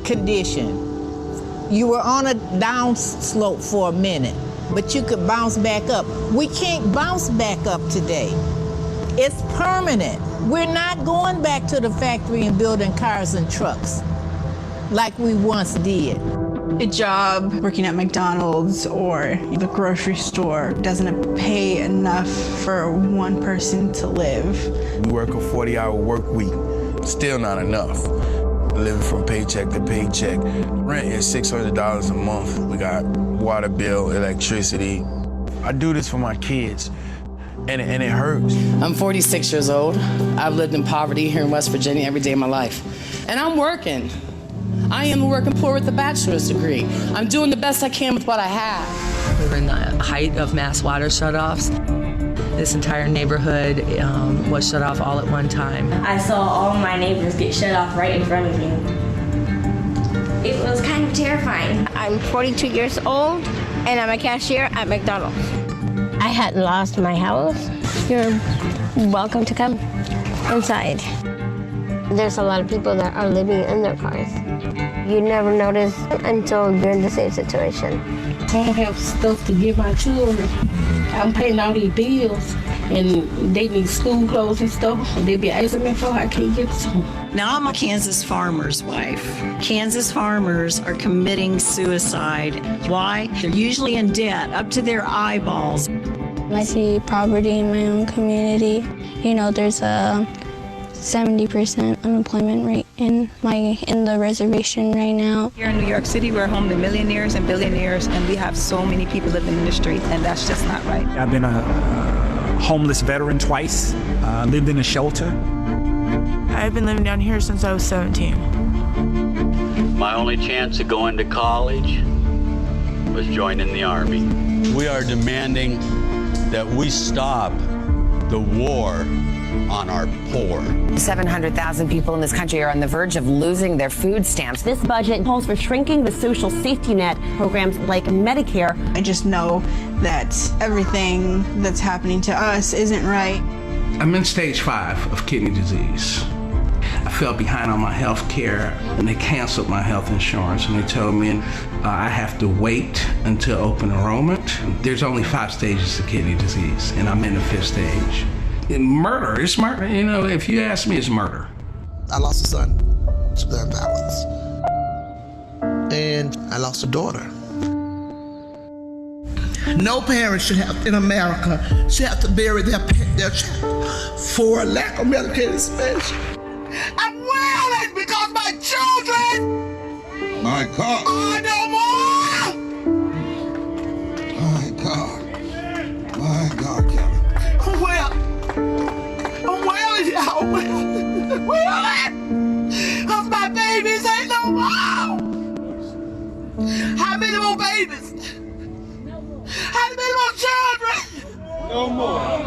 condition. You were on a down slope for a minute, but you could bounce back up. We can't bounce back up today. It's permanent. We're not going back to the factory and building cars and trucks like we once did.
A job working at McDonald's or the grocery store doesn't pay enough for one person to live.
We work a 40-hour work week, still not enough. Living from paycheck to paycheck. Rent is $600 a month. We got water bill, electricity. I do this for my kids, and it hurts.
I'm 46 years old. I've lived in poverty here in West Virginia every day of my life. And I'm working. I am working poor with a bachelor's degree. I'm doing the best I can with what I have.
We were in the height of mass water shutoffs. This entire neighborhood was shut off all at one time.
I saw all my neighbors get shut off right in front of me. It was kind of terrifying.
I'm 42 years old and I'm a cashier at McDonald's. I had lost my house. You're welcome to come inside. There's a lot of people that are living in their cars. You never notice until you're in the same situation.
I have stuff to give my children. I'm paying all these bills, and they need school clothes and stuff. They be asking me for, I can't get some.
Now I'm a Kansas farmer's wife. Kansas farmers are committing suicide. Why? They're usually in debt up to their eyeballs.
I see poverty in my own community. You know, there's a 70% unemployment rate in the reservation right now.
Here in New York City, we're home to millionaires and billionaires, and we have so many people living in the street, and that's just not right.
I've been a homeless veteran twice, lived in a shelter.
I've been living down here since I was 17.
My only chance of going to college was joining the Army. We are demanding that we stop the war on our poor.
700,000 people in this country are on the verge of losing their food stamps.
This budget calls for shrinking the social safety net programs like Medicare.
I just know that everything that's happening to us isn't right.
I'm in stage 5 of kidney disease. I fell behind on my health care, and they canceled my health insurance, and they told me I have to wait until open enrollment. There's only 5 stages of kidney disease, and I'm in the 5th stage. Murder, it's murder. You know, if you ask me, it's murder.
I lost a son to gun violence, and I lost a daughter. No parent should have, in America, should have to bury their child for a lack of medical expense. I'm wailing because my children,
my God,
are no more.
My God, Kelly.
I'm wailing, y'all. Wailing, because my babies ain't no more. How many more babies? How many more children?
No more.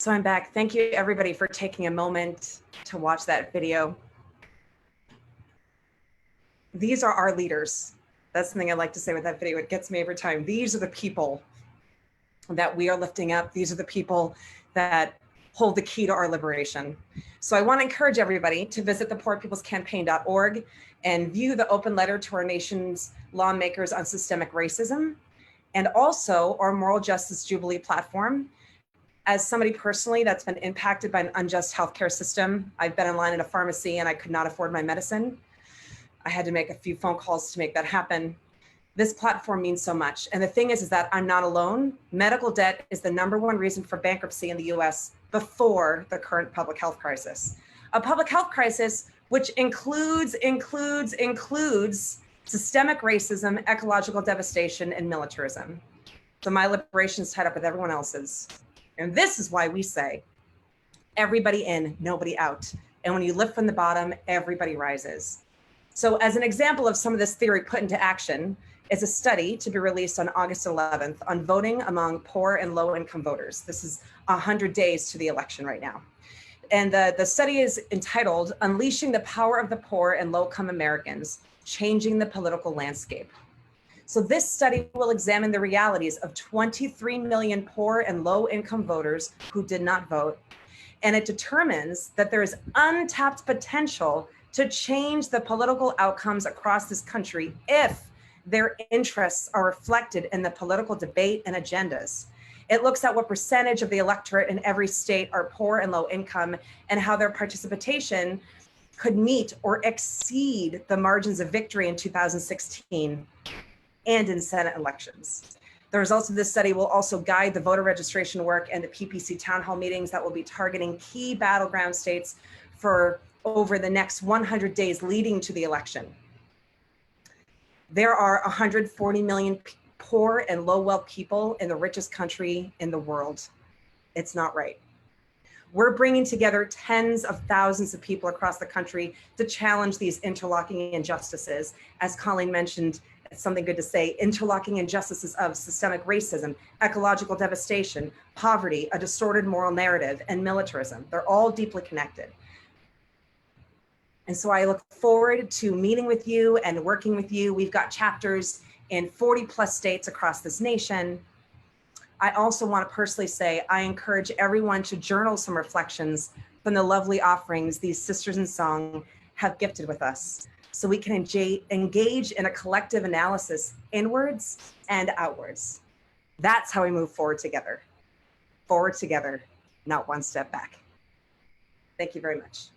So I'm back. Thank you everybody for taking a moment to watch that video. These are our leaders. That's something I like to say with that video. It gets me every time. These are the people that we are lifting up. These are the people that hold the key to our liberation. So I want to encourage everybody to visit thepoorpeoplescampaign.org and view the open letter to our nation's lawmakers on systemic racism, and also our Moral Justice Jubilee platform. As somebody personally that's been impacted by an unjust healthcare system, I've been in line at a pharmacy and I could not afford my medicine. I had to make a few phone calls to make that happen. This platform means so much. And the thing is that I'm not alone. Medical debt is the #1 reason for bankruptcy in the US before the current public health crisis. A public health crisis which includes systemic racism, ecological devastation, and militarism. So my liberation is tied up with everyone else's. And this is why we say, everybody in, nobody out. And when you lift from the bottom, everybody rises. So as an example of some of this theory put into action is a study to be released on August 11th on voting among poor and low income voters. This is 100 days to the election right now. And the study is entitled Unleashing the Power of the Poor and Low Income Americans, Changing the Political Landscape. So this study will examine the realities of 23 million poor and low income voters who did not vote. And it determines that there is untapped potential to change the political outcomes across this country if their interests are reflected in the political debate and agendas. It looks at what percentage of the electorate in every state are poor and low income and how their participation could meet or exceed the margins of victory in 2016 and in Senate elections. The results of this study will also guide the voter registration work and the PPC town hall meetings that will be targeting key battleground states for over the next 100 days leading to the election. There are 140 million poor and low wealth people in the richest country in the world. It's not right. We're bringing together tens of thousands of people across the country to challenge these interlocking injustices. As Colleen mentioned, it's something good to say, interlocking injustices of systemic racism, ecological devastation, poverty, a distorted moral narrative, and militarism. They're all deeply connected. And so I look forward to meeting with you and working with you. We've got chapters in 40 plus states across this nation. I also want to personally say, I encourage everyone to journal some reflections from the lovely offerings these sisters in song have gifted with us, so we can engage in a collective analysis inwards and outwards. That's how we move forward together, not one step back. Thank you very much.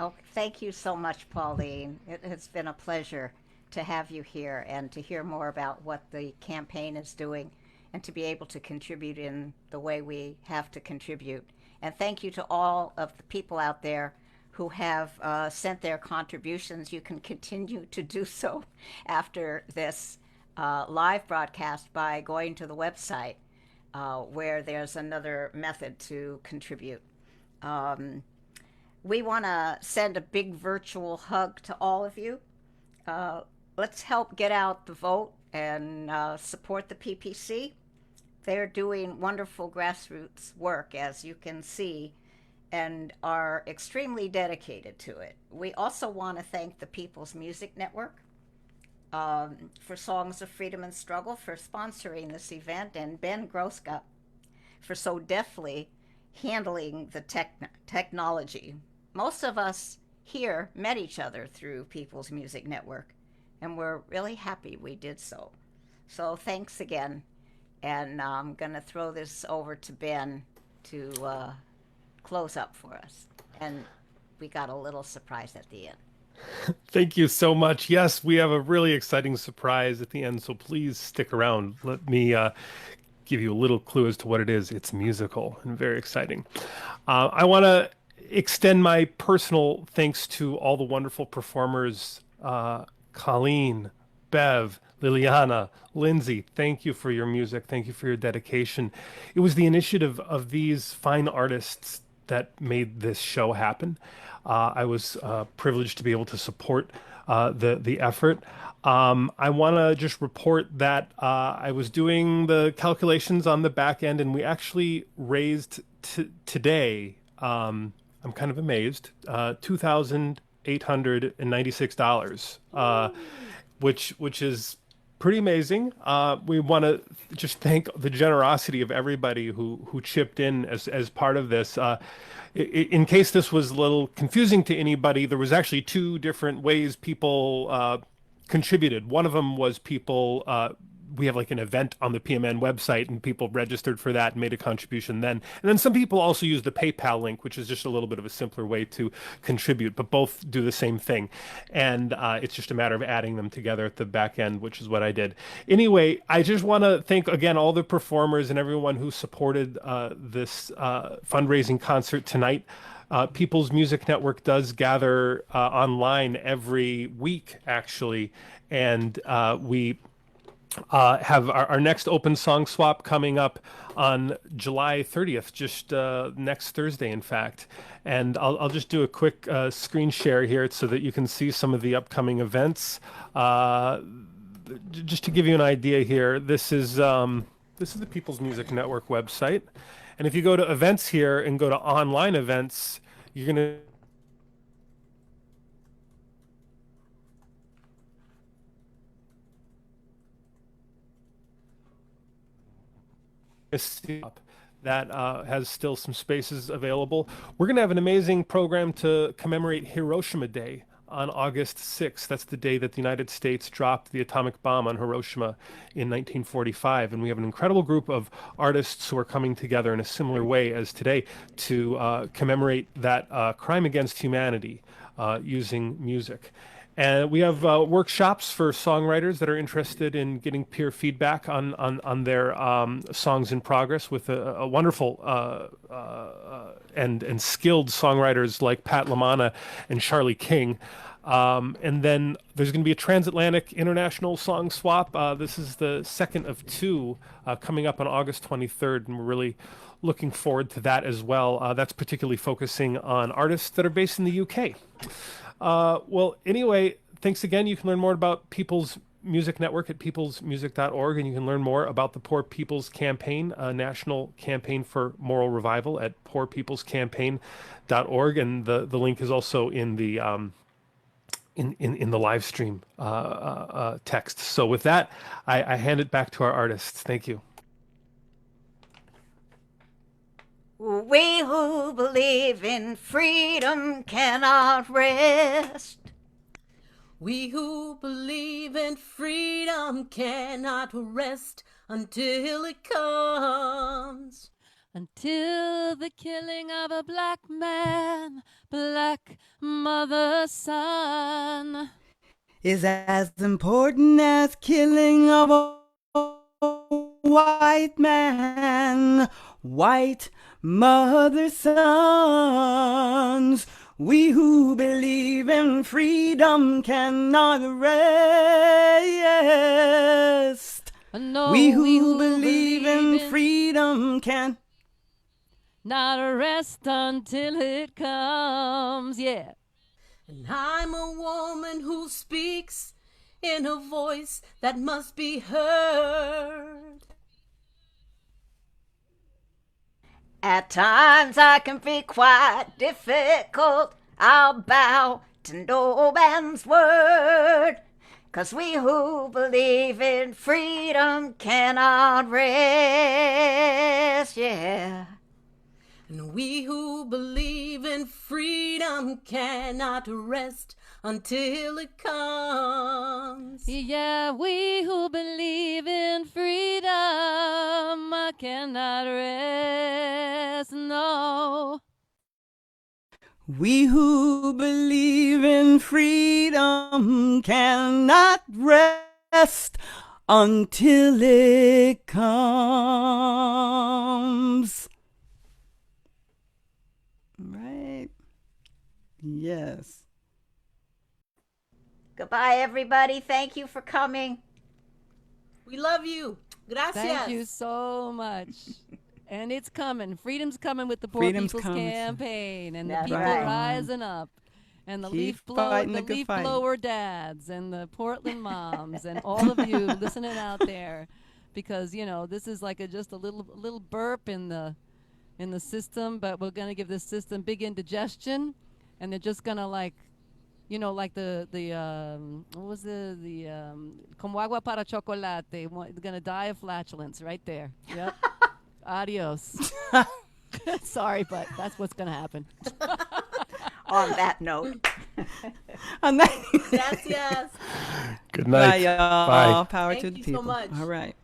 Oh, thank you so much, Pauline. It has been a pleasure to have you here and to hear more about what the campaign is doing and to be able to contribute in the way we have to contribute. And thank you to all of the people out there who have sent their contributions. You can continue to do so after this live broadcast by going to the website where there's another method to contribute. We want to send a big virtual hug to all of you. Let's help get out the vote and support the PPC. They're doing wonderful grassroots work, as you can see, and are extremely dedicated to it. We also want to thank the People's Music Network for Songs of Freedom and Struggle for sponsoring this event, and Ben Groska for so deftly handling the technology. Most of us here met each other through People's Music Network, and we're really happy we did so. So thanks again, and I'm going to throw this over to Ben to close up for us. And we got a little surprise at the end.
Thank you so much. Yes, we have a really exciting surprise at the end, so please stick around. Let me give you a little clue as to what it is. It's musical and very exciting. I want to extend my personal thanks to all the wonderful performers, Colleen, Bev, Liliana, Lindsay. Thank you for your music. Thank you for your dedication. It was the initiative of these fine artists that made this show happen. I was privileged to be able to support the effort. I want to just report that I was doing the calculations on the back end, and we actually raised today. I'm kind of amazed. $2,896, which is pretty amazing. We want to just thank the generosity of everybody who chipped in as part of this. In case this was a little confusing to anybody, there was actually two different ways people contributed. One of them was people, we have like an event on the PMN website, and people registered for that and made a contribution then. And then some people also use the PayPal link, which is just a little bit of a simpler way to contribute, but both do the same thing. And it's just a matter of adding them together at the back end, which is what I did. Anyway, I just want to thank again all the performers and everyone who supported this fundraising concert tonight. People's Music Network does gather online every week, actually, and we have our next open song swap coming up on July 30th, just next Thursday, in fact. And I'll just do a quick screen share here so that you can see some of the upcoming events. Just to give you an idea here, this is the People's Music Network website. And if you go to events here and go to online events, you're going to that has still some spaces available. We're going to have an amazing program to commemorate Hiroshima Day on August 6th. That's the day that the United States dropped the atomic bomb on Hiroshima in 1945. And we have an incredible group of artists who are coming together in a similar way as today to commemorate that crime against humanity using music. And we have workshops for songwriters that are interested in getting peer feedback on their songs in progress with a wonderful and skilled songwriters like Pat LaManna and Charlie King. And then there's going to be a transatlantic international song swap. This is the second of two coming up on August 23rd, and we're really looking forward to that as well. That's particularly focusing on artists that are based in the UK. Well, anyway, thanks again. You can learn more about People's Music Network at peoplesmusic.org, and you can learn more about the Poor People's Campaign, a national campaign for moral revival at poorpeoplescampaign.org, and the link is also in the in the live stream text. So with that, I hand it back to our artists. Thank you.
We who believe in freedom cannot rest.
We who believe in freedom cannot rest until it comes.
Until the killing of a black man, black mother's son,
is as important as killing of a white man, white mother's sons. We who believe in freedom cannot rest.
No,
we who believe in freedom can
not rest until it comes. Yeah.
And I'm a woman who speaks in a voice that must be heard.
At times I can be quite difficult. I'll bow to no man's word. 'Cause we who believe in freedom cannot rest, yeah.
And we who believe in freedom cannot rest until it comes.
Yeah, we who believe in freedom cannot rest, no.
We who believe in freedom cannot rest until it comes. Right? Yes.
Goodbye, everybody. Thank you for coming.
We love you. Gracias.
Thank you so much. And it's coming. Freedom's coming with the Poor
Freedom's
People's
coming.
Campaign. And the
That's
people
right.
rising up. And the
Keep fighting the good
leaf
fight.
blower dads and the Portland moms and all of you listening out there, because you know this is like just a little burp in the system, but we're gonna give this system big indigestion, and they're just gonna like what was the como agua para chocolate. They're gonna die of flatulence right there. Yep. Adios. Sorry, but that's what's gonna happen.
On that note.
On that.
Yes, yes.
Good night.
Bye, y'all.
Bye.
Power
Thank
to the
you so
people.
much.
All right.